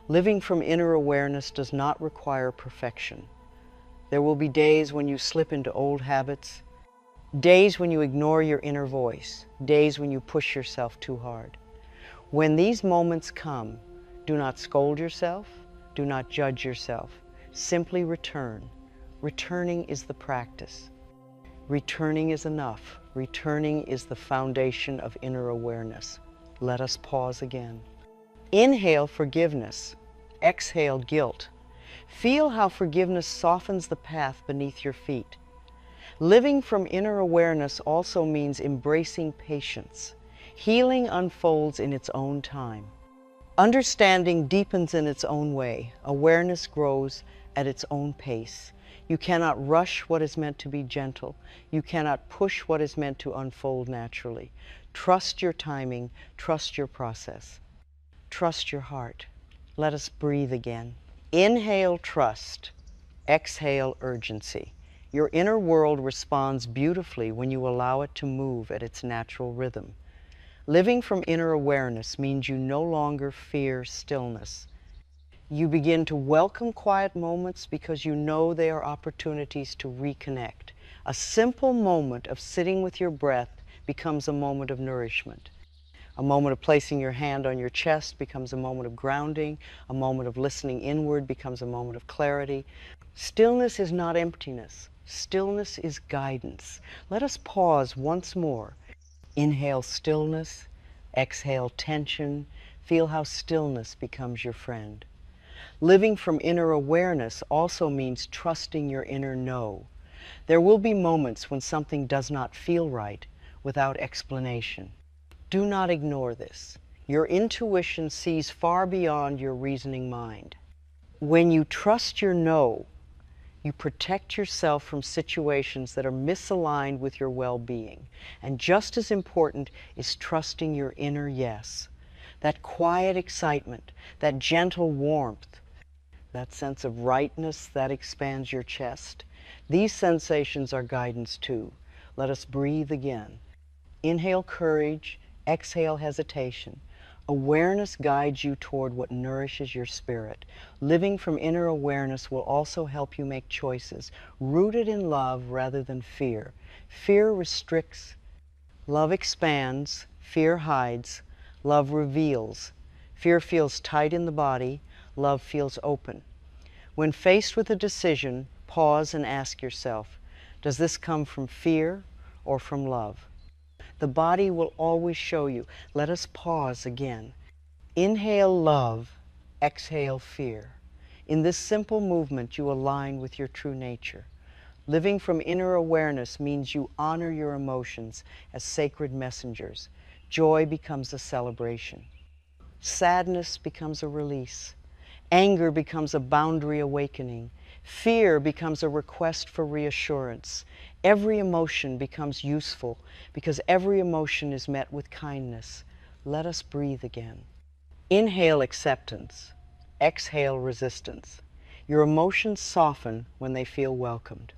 Living from inner awareness does not require perfection. There will be days when you slip into old habits, days when you ignore your inner voice, days when you push yourself too hard. When these moments come, do not scold yourself, do not judge yourself. Simply return. Returning is the practice. Returning is enough. Returning is the foundation of inner awareness. Let us pause again. Inhale forgiveness. Exhale guilt. Feel how forgiveness softens the path beneath your feet. Living from inner awareness also means embracing patience. Healing unfolds in its own time. Understanding deepens in its own way. Awareness grows at its own pace. You cannot rush what is meant to be gentle. You cannot push what is meant to unfold naturally. Trust your timing. Trust your process. Trust your heart. Let us breathe again. Inhale trust. Exhale urgency. Your inner world responds beautifully when you allow it to move at its natural rhythm. Living from inner awareness means you no longer fear stillness. You begin to welcome quiet moments because you know they are opportunities to reconnect. A simple moment of sitting with your breath becomes a moment of nourishment. A moment of placing your hand on your chest becomes a moment of grounding. A moment of listening inward becomes a moment of clarity. Stillness is not emptiness. Stillness is guidance. Let us pause once more. Inhale stillness, exhale tension. Feel how stillness becomes your friend. Living from inner awareness also means trusting your inner know. There will be moments when something does not feel right without explanation. Do not ignore this. Your intuition sees far beyond your reasoning mind. When you trust your know, you protect yourself from situations that are misaligned with your well-being. And just as important is trusting your inner yes. That quiet excitement, that gentle warmth, that sense of rightness that expands your chest. These sensations are guidance too. Let us breathe again. Inhale courage, exhale hesitation. Awareness guides you toward what nourishes your spirit. Living from inner awareness will also help you make choices rooted in love rather than fear. Fear restricts, love expands, fear hides, love reveals. Fear feels tight in the body, love feels open. When faced with a decision, pause and ask yourself, does this come from fear or from love? The body will always show you. Let us pause again. Inhale love, exhale fear. In this simple movement, you align with your true nature. Living from inner awareness means you honor your emotions as sacred messengers. Joy becomes a celebration. Sadness becomes a release. Anger becomes a boundary awakening. Fear becomes a request for reassurance. Every emotion becomes useful because every emotion is met with kindness. Let us breathe again. Inhale acceptance. Exhale resistance. Your emotions soften when they feel welcomed.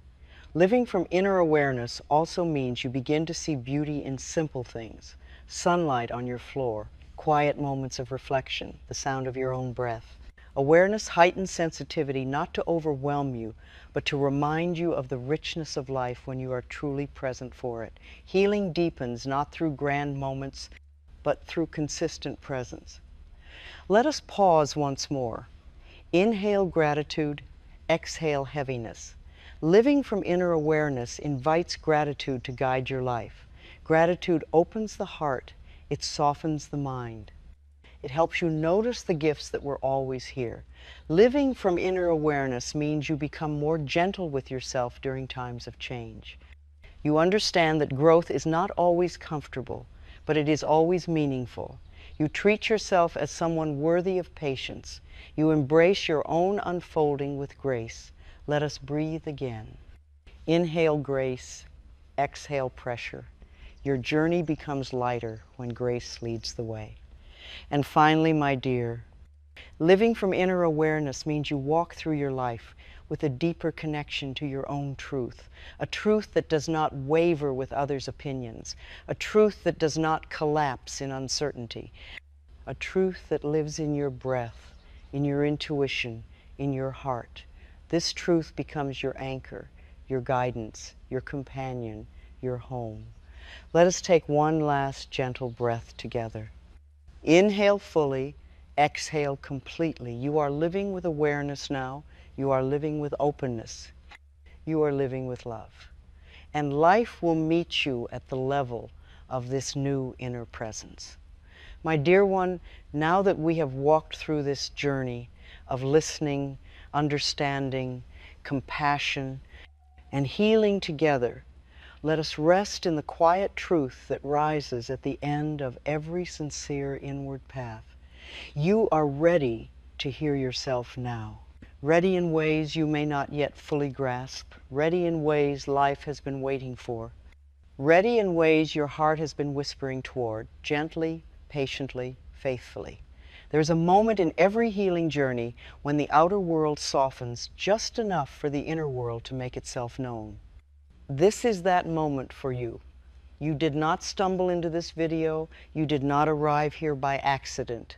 Living from inner awareness also means you begin to see beauty in simple things. Sunlight on your floor, quiet moments of reflection, the sound of your own breath. Awareness heightens sensitivity not to overwhelm you, but to remind you of the richness of life when you are truly present for it. Healing deepens not through grand moments, but through consistent presence. Let us pause once more. Inhale gratitude, exhale heaviness. Living from inner awareness invites gratitude to guide your life. Gratitude opens the heart, it softens the mind. It helps you notice the gifts that were always here. Living from inner awareness means you become more gentle with yourself during times of change. You understand that growth is not always comfortable, but it is always meaningful. You treat yourself as someone worthy of patience. You embrace your own unfolding with grace. Let us breathe again. Inhale grace, exhale pressure. Your journey becomes lighter when grace leads the way. And finally, my dear, living from inner awareness means you walk through your life with a deeper connection to your own truth, a truth that does not waver with others' opinions, a truth that does not collapse in uncertainty, a truth that lives in your breath, in your intuition, in your heart. This truth becomes your anchor, your guidance, your companion, your home. Let us take one last gentle breath together. Inhale fully, exhale completely. You are living with awareness now. You are living with openness. You are living with love. And life will meet you at the level of this new inner presence. My dear one, now that we have walked through this journey of listening, understanding, compassion, and healing together, let us rest in the quiet truth that rises at the end of every sincere inward path. You are ready to hear yourself now. Ready in ways you may not yet fully grasp. Ready in ways life has been waiting for. Ready in ways your heart has been whispering toward, gently, patiently, faithfully. There's a moment in every healing journey when the outer world softens just enough for the inner world to make itself known. This is that moment for you. You did not stumble into this video. You did not arrive here by accident.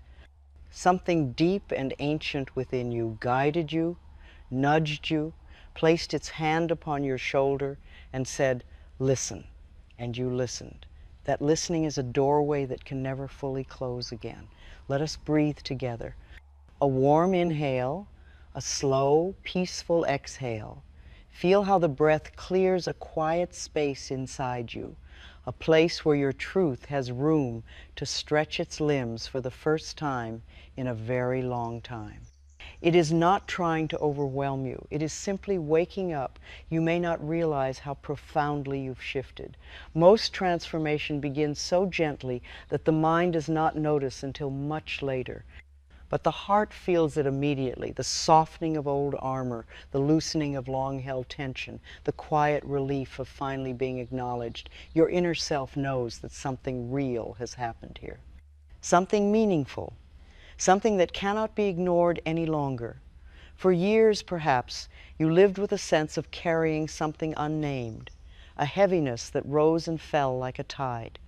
Something deep and ancient within you guided you, nudged you, placed its hand upon your shoulder, and said, "Listen," and you listened. That listening is a doorway that can never fully close again. Let us breathe together. A warm inhale, a slow, peaceful exhale. Feel how the breath clears a quiet space inside you, a place where your truth has room to stretch its limbs for the first time in a very long time. It is not trying to overwhelm you. It is simply waking up. You may not realize how profoundly you've shifted. Most transformation begins so gently that the mind does not notice until much later. But the heart feels it immediately, the softening of old armor, the loosening of long-held tension, the quiet relief of finally being acknowledged. Your inner self knows that something real has happened here. Something meaningful, something that cannot be ignored any longer. For years, perhaps, you lived with a sense of carrying something unnamed, a heaviness that rose and fell like a tide,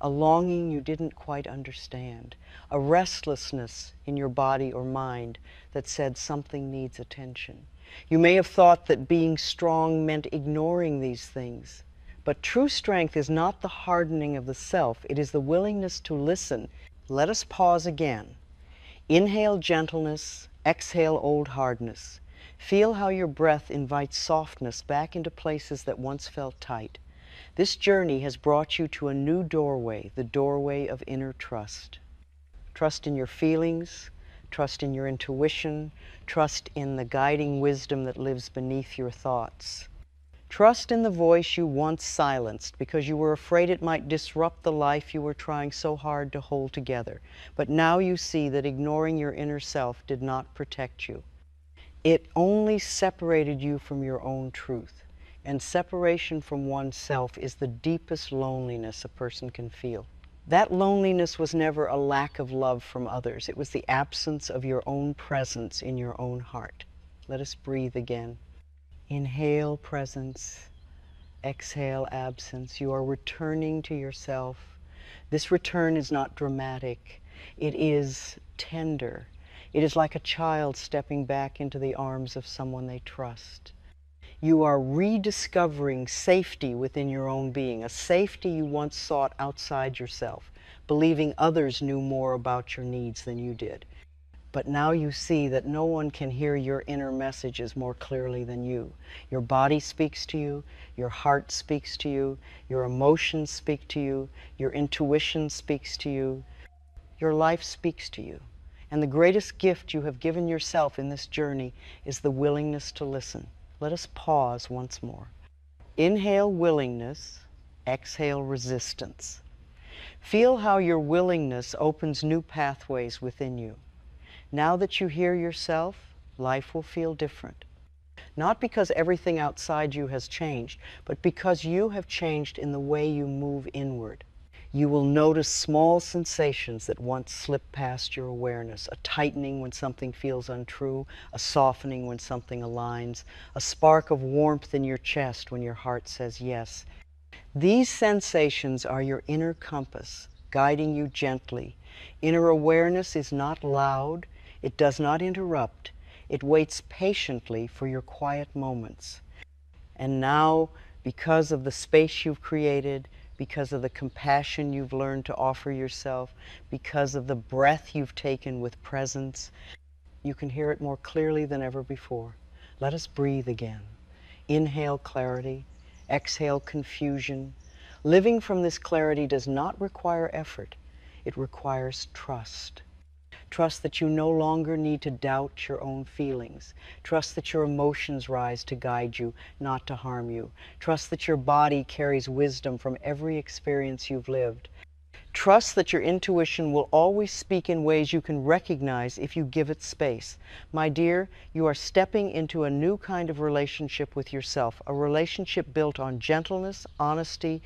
a longing you didn't quite understand, a restlessness in your body or mind that said something needs attention. You may have thought that being strong meant ignoring these things, but true strength is not the hardening of the self, it is the willingness to listen. Let us pause again. Inhale gentleness, exhale old hardness. Feel how your breath invites softness back into places that once felt tight. This journey has brought you to a new doorway, the doorway of inner trust. Trust in your feelings, trust in your intuition, trust in the guiding wisdom that lives beneath your thoughts. Trust in the voice you once silenced because you were afraid it might disrupt the life you were trying so hard to hold together. But now you see that ignoring your inner self did not protect you. It only separated you from your own truth. And separation from oneself is the deepest loneliness a person can feel. That loneliness was never a lack of love from others. It was the absence of your own presence in your own heart. Let us breathe again. Inhale presence, exhale absence. You are returning to yourself. This return is not dramatic. It is tender. It is like a child stepping back into the arms of someone they trust. You are rediscovering safety within your own being, a safety you once sought outside yourself, believing others knew more about your needs than you did. But now you see that no one can hear your inner messages more clearly than you. Your body speaks to you, your heart speaks to you, your emotions speak to you, your intuition speaks to you, your life speaks to you. And the greatest gift you have given yourself in this journey is the willingness to listen. Let us pause once more. Inhale willingness, exhale resistance. Feel how your willingness opens new pathways within you. Now that you hear yourself, life will feel different. Not because everything outside you has changed, but because you have changed in the way you move inward. You will notice small sensations that once slipped past your awareness, a tightening when something feels untrue, a softening when something aligns, a spark of warmth in your chest when your heart says yes. These sensations are your inner compass, guiding you gently. Inner awareness is not loud, it does not interrupt, it waits patiently for your quiet moments. And now, because of the space you've created, because of the compassion you've learned to offer yourself, because of the breath you've taken with presence, you can hear it more clearly than ever before. Let us breathe again. Inhale clarity, exhale confusion. Living from this clarity does not require effort. It requires trust. Trust that you no longer need to doubt your own feelings. Trust that your emotions rise to guide you, not to harm you. Trust that your body carries wisdom from every experience you've lived. Trust that your intuition will always speak in ways you can recognize if you give it space. My dear, you are stepping into a new kind of relationship with yourself, a relationship built on gentleness, honesty,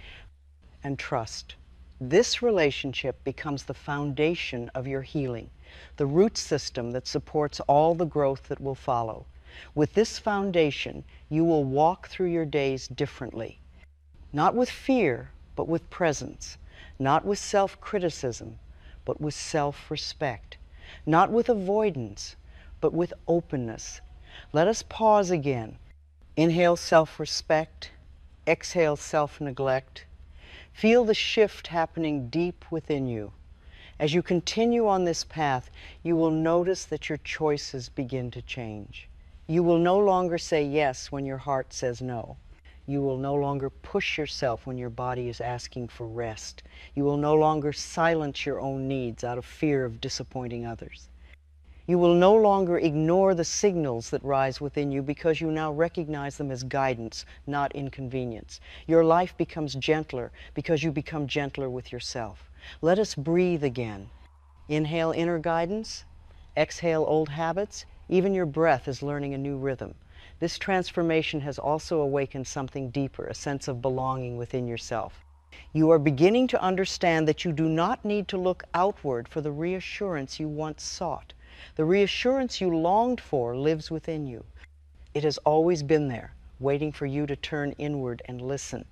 and trust. This relationship becomes the foundation of your healing, the root system that supports all the growth that will follow. With this foundation, you will walk through your days differently, not with fear, but with presence, not with self-criticism, but with self-respect. not with avoidance, but with openness. Let us pause again. Inhale self-respect, exhale self-neglect. Feel the shift happening deep within you. As you continue on this path, you will notice that your choices begin to change. You will no longer say yes when your heart says no. You will no longer push yourself when your body is asking for rest. You will no longer silence your own needs out of fear of disappointing others. You will no longer ignore the signals that rise within you because you now recognize them as guidance, not inconvenience. Your life becomes gentler because you become gentler with yourself. Let us breathe again. Inhale inner guidance, exhale old habits. Even your breath is learning a new rhythm. This transformation has also awakened something deeper, a sense of belonging within yourself. You are beginning to understand that you do not need to look outward for the reassurance you once sought. The reassurance you longed for lives within you. It has always been there, waiting for you to turn inward and listen.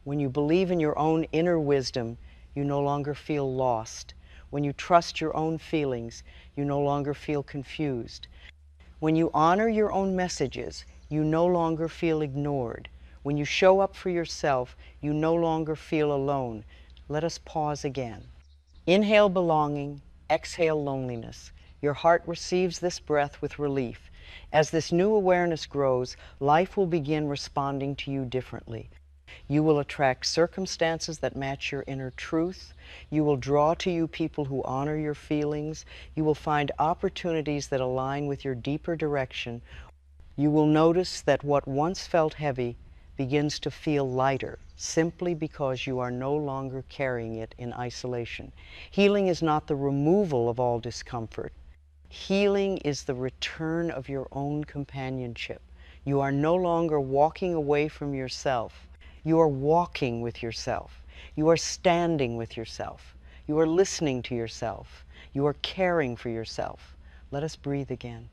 When you believe in your own inner wisdom, you no longer feel lost. When you trust your own feelings, you no longer feel confused. When you honor your own messages, you no longer feel ignored. When you show up for yourself, you no longer feel alone. Let us pause again. Inhale belonging, exhale loneliness. Your heart receives this breath with relief. As this new awareness grows, life will begin responding to you differently. You will attract circumstances that match your inner truth. You will draw to you people who honor your feelings. You will find opportunities that align with your deeper direction. You will notice that what once felt heavy begins to feel lighter, simply because you are no longer carrying it in isolation. Healing is not the removal of all discomfort. Healing is the return of your own companionship. You are no longer walking away from yourself. You are walking with yourself. You are standing with yourself. You are listening to yourself. You are caring for yourself. Let us breathe again.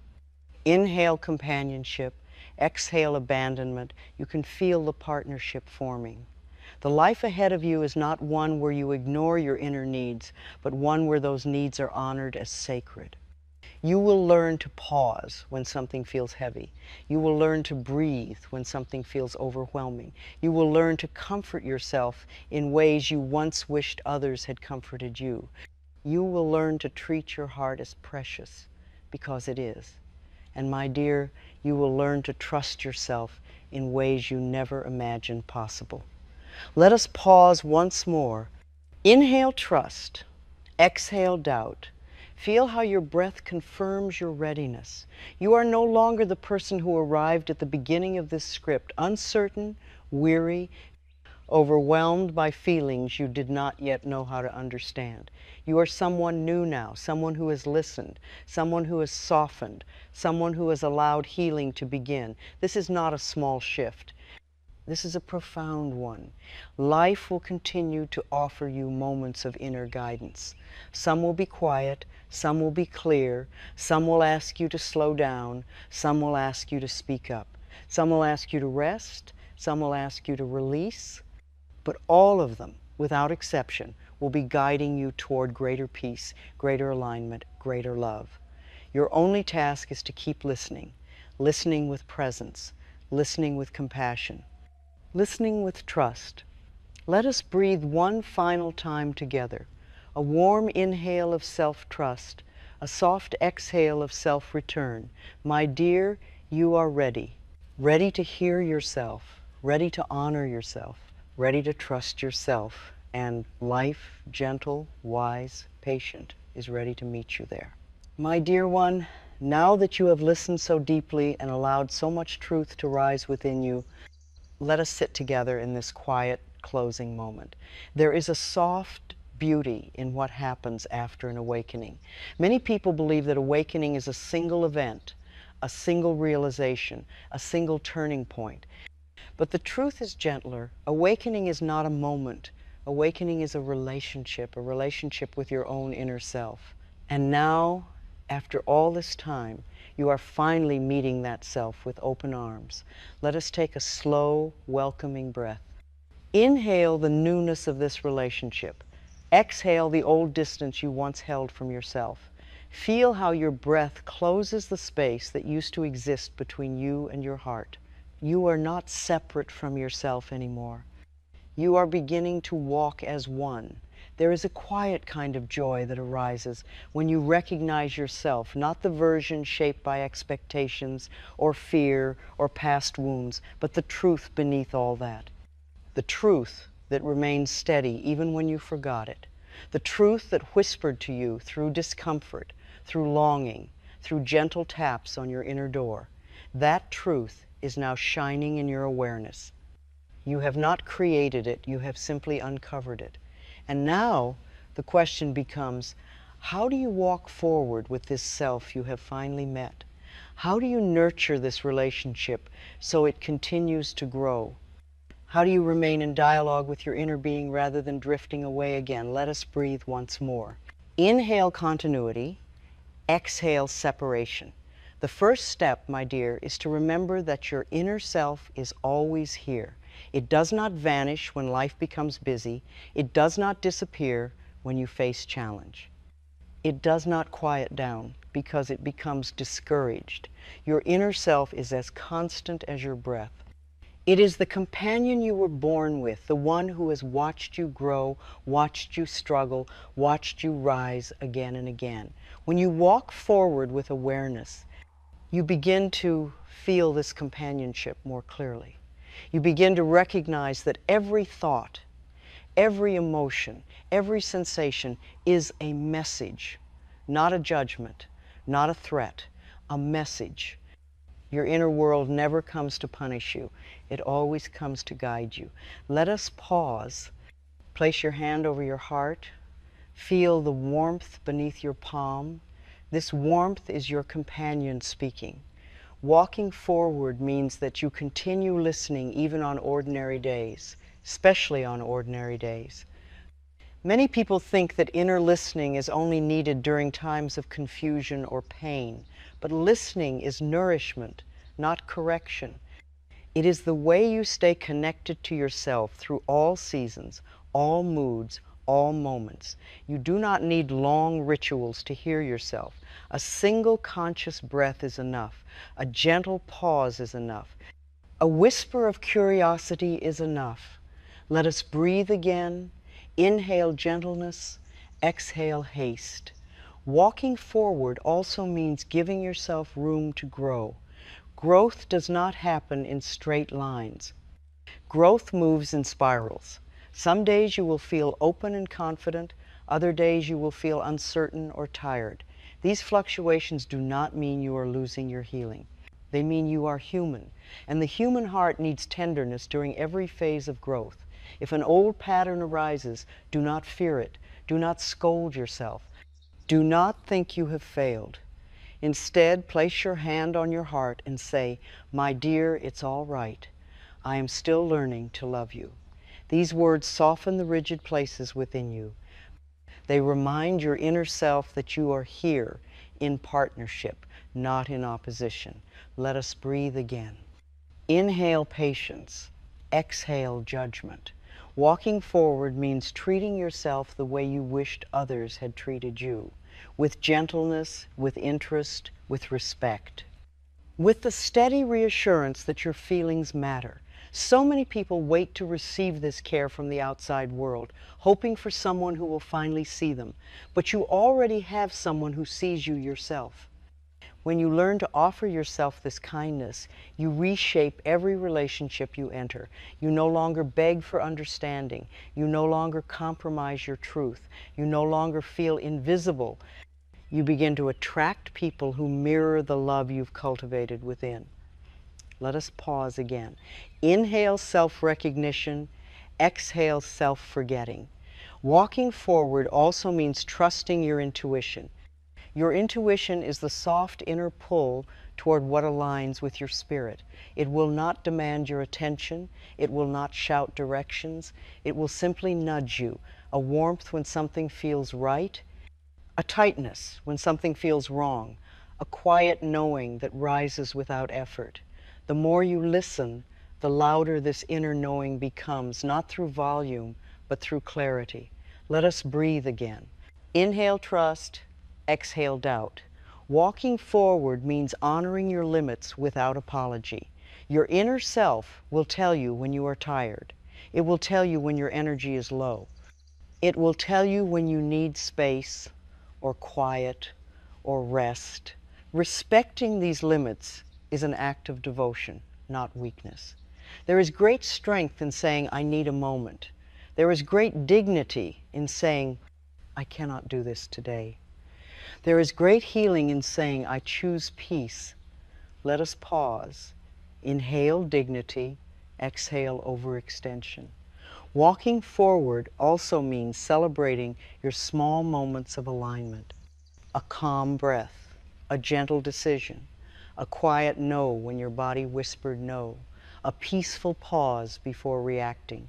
Inhale companionship, exhale abandonment. You can feel the partnership forming. The life ahead of you is not one where you ignore your inner needs, but one where those needs are honored as sacred. You will learn to pause when something feels heavy. You will learn to breathe when something feels overwhelming. You will learn to comfort yourself in ways you once wished others had comforted you. You will learn to treat your heart as precious, because it is. And my dear, you will learn to trust yourself in ways you never imagined possible. Let us pause once more. Inhale trust, exhale doubt. Feel how your breath confirms your readiness. You are no longer the person who arrived at the beginning of this script, uncertain, weary, overwhelmed by feelings you did not yet know how to understand. You are someone new now, someone who has listened, someone who has softened, someone who has allowed healing to begin. This is not a small shift. This is a profound one. Life will continue to offer you moments of inner guidance. Some will be quiet, some will be clear, some will ask you to slow down, some will ask you to speak up. Some will ask you to rest, some will ask you to release, but all of them, without exception, will be guiding you toward greater peace, greater alignment, greater love. Your only task is to keep listening, listening with presence, listening with compassion, listening with trust. Let us breathe one final time together, a warm inhale of self-trust, a soft exhale of self-return. My dear, you are ready. Ready to hear yourself, ready to honor yourself, ready to trust yourself, and life, gentle, wise, patient, is ready to meet you there. My dear one, now that you have listened so deeply and allowed so much truth to rise within you, let us sit together in this quiet closing moment. There is a soft beauty in what happens after an awakening. Many people believe that awakening is a single event, a single realization, a single turning point. But the truth is gentler. Awakening is not a moment. Awakening is a relationship with your own inner self. And now, after all this time, you are finally meeting that self with open arms. Let us take a slow, welcoming breath. Inhale the newness of this relationship. Exhale the old distance you once held from yourself. Feel how your breath closes the space that used to exist between you and your heart. You are not separate from yourself anymore. You are beginning to walk as one. There is a quiet kind of joy that arises when you recognize yourself, not the version shaped by expectations or fear or past wounds, but the truth beneath all that. The truth that remains steady even when you forgot it. The truth that whispered to you through discomfort, through longing, through gentle taps on your inner door. That truth is now shining in your awareness. You have not created it, you have simply uncovered it. And now the question becomes, how do you walk forward with this self you have finally met? How do you nurture this relationship so it continues to grow? How do you remain in dialogue with your inner being rather than drifting away again? Let us breathe once more. Inhale continuity, exhale separation. The first step, my dear, is to remember that your inner self is always here. It does not vanish when life becomes busy. It does not disappear when you face challenge. It does not quiet down because it becomes discouraged. Your inner self is as constant as your breath. It is the companion you were born with, the one who has watched you grow, watched you struggle, watched you rise again and again. When you walk forward with awareness, you begin to feel this companionship more clearly. You begin to recognize that every thought, every emotion, every sensation is a message, not a judgment, not a threat, a message. Your inner world never comes to punish you. It always comes to guide you. Let us pause. Place your hand over your heart. Feel the warmth beneath your palm. This warmth is your companion speaking. Walking forward means that you continue listening even on ordinary days, especially on ordinary days. Many people think that inner listening is only needed during times of confusion or pain, but listening is nourishment, not correction. It is the way you stay connected to yourself through all seasons, all moods, all moments. You do not need long rituals to hear yourself. A single conscious breath is enough. A gentle pause is enough. A whisper of curiosity is enough. Let us breathe again. Inhale gentleness, exhale haste. Walking forward also means giving yourself room to grow. Growth does not happen in straight lines. Growth moves in spirals. Some days you will feel open and confident, other days you will feel uncertain or tired. These fluctuations do not mean you are losing your healing. They mean you are human, and the human heart needs tenderness during every phase of growth. If an old pattern arises, do not fear it. Do not scold yourself. Do not think you have failed. Instead, place your hand on your heart and say, "My dear, it's all right. I am still learning to love you." These words soften the rigid places within you. They remind your inner self that you are here in partnership, not in opposition. Let us breathe again. Inhale patience, exhale judgment. Walking forward means treating yourself the way you wished others had treated you, with gentleness, with interest, with respect. With the steady reassurance that your feelings matter. So many people wait to receive this care from the outside world, hoping for someone who will finally see them. But you already have someone who sees you yourself. When you learn to offer yourself this kindness, you reshape every relationship you enter. You no longer beg for understanding. You no longer compromise your truth. You no longer feel invisible. You begin to attract people who mirror the love you've cultivated within. Let us pause again. Inhale self-recognition, exhale self-forgetting. Walking forward also means trusting your intuition. Your intuition is the soft inner pull toward what aligns with your spirit. It will not demand your attention. It will not shout directions. It will simply nudge you, a warmth when something feels right, a tightness when something feels wrong, a quiet knowing that rises without effort. The more you listen, the louder this inner knowing becomes, not through volume, but through clarity. Let us breathe again. Inhale trust, exhale doubt. Walking forward means honoring your limits without apology. Your inner self will tell you when you are tired. It will tell you when your energy is low. It will tell you when you need space or quiet or rest. Respecting these limits is an act of devotion, not weakness. There is great strength in saying, I need a moment. There is great dignity in saying, I cannot do this today. There is great healing in saying, I choose peace. Let us pause. Inhale dignity, exhale overextension. Walking forward also means celebrating your small moments of alignment. A calm breath, a gentle decision, a quiet no when your body whispered no, a peaceful pause before reacting.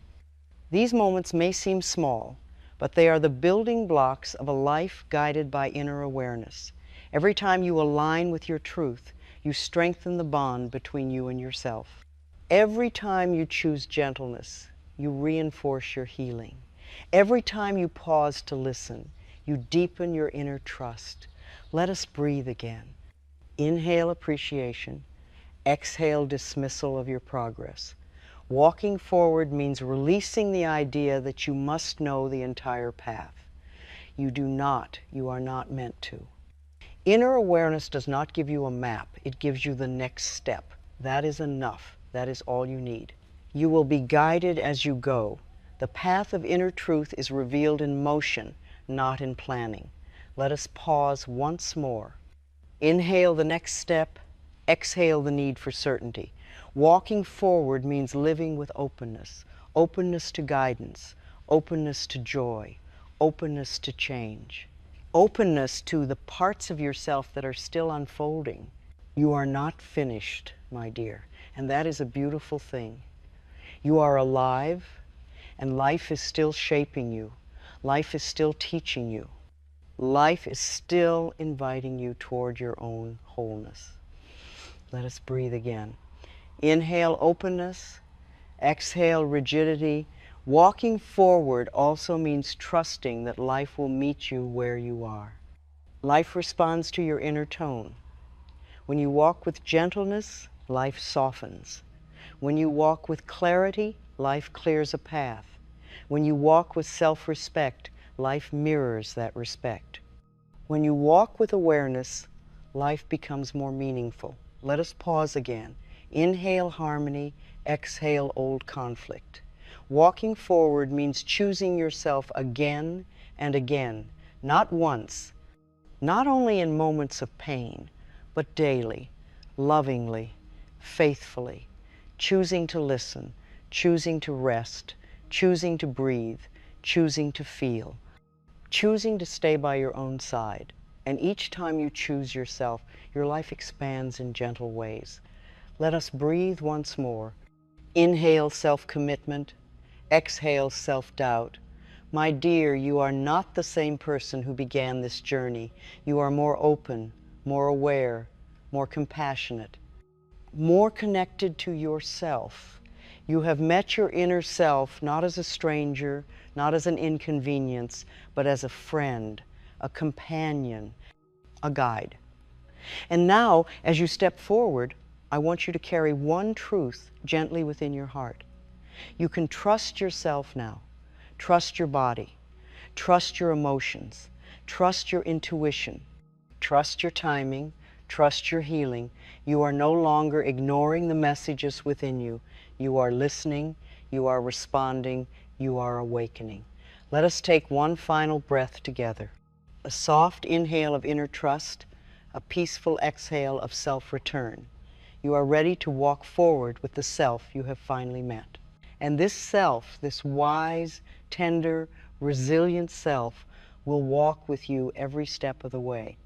These moments may seem small, but they are the building blocks of a life guided by inner awareness. Every time you align with your truth, you strengthen the bond between you and yourself. Every time you choose gentleness, you reinforce your healing. Every time you pause to listen, you deepen your inner trust. Let us breathe again. Inhale appreciation, exhale dismissal of your progress. Walking forward means releasing the idea that you must know the entire path. You do not. You are not meant to. Inner awareness does not give you a map. It gives you the next step. That is enough. That is all you need. You will be guided as you go. The path of inner truth is revealed in motion, not in planning. Let us pause once more. Inhale the next step. Exhale the need for certainty. Walking forward means living with openness. Openness to guidance. Openness to joy. Openness to change. Openness to the parts of yourself that are still unfolding. You are not finished, my dear, and that is a beautiful thing. You are alive, and life is still shaping you. Life is still teaching you. Life is still inviting you toward your own wholeness. Let us breathe again. Inhale openness, exhale rigidity. Walking forward also means trusting that life will meet you where you are. Life responds to your inner tone. When you walk with gentleness, life softens. When you walk with clarity, life clears a path. When you walk with self-respect, life mirrors that respect. When you walk with awareness, life becomes more meaningful. Let us pause again. Inhale harmony, exhale old conflict. Walking forward means choosing yourself again and again, not once, not only in moments of pain, but daily, lovingly, faithfully, choosing to listen, choosing to rest, choosing to breathe, choosing to feel, choosing to stay by your own side. And each time you choose yourself, your life expands in gentle ways. Let us breathe once more. Inhale self-commitment, exhale self-doubt. My dear, you are not the same person who began this journey. You are more open, more aware, more compassionate, more connected to yourself. You have met your inner self not as a stranger, not as an inconvenience, but as a friend, a companion, a guide. And now, as you step forward, I want you to carry one truth gently within your heart. You can trust yourself now. Trust your body. Trust your emotions. Trust your intuition. Trust your timing. Trust your healing. You are no longer ignoring the messages within you. You are listening. You are responding. You are awakening. Let us take one final breath together. A soft inhale of inner trust, a peaceful exhale of self-return. You are ready to walk forward with the self you have finally met. And this self, this wise, tender, resilient self, will walk with you every step of the way.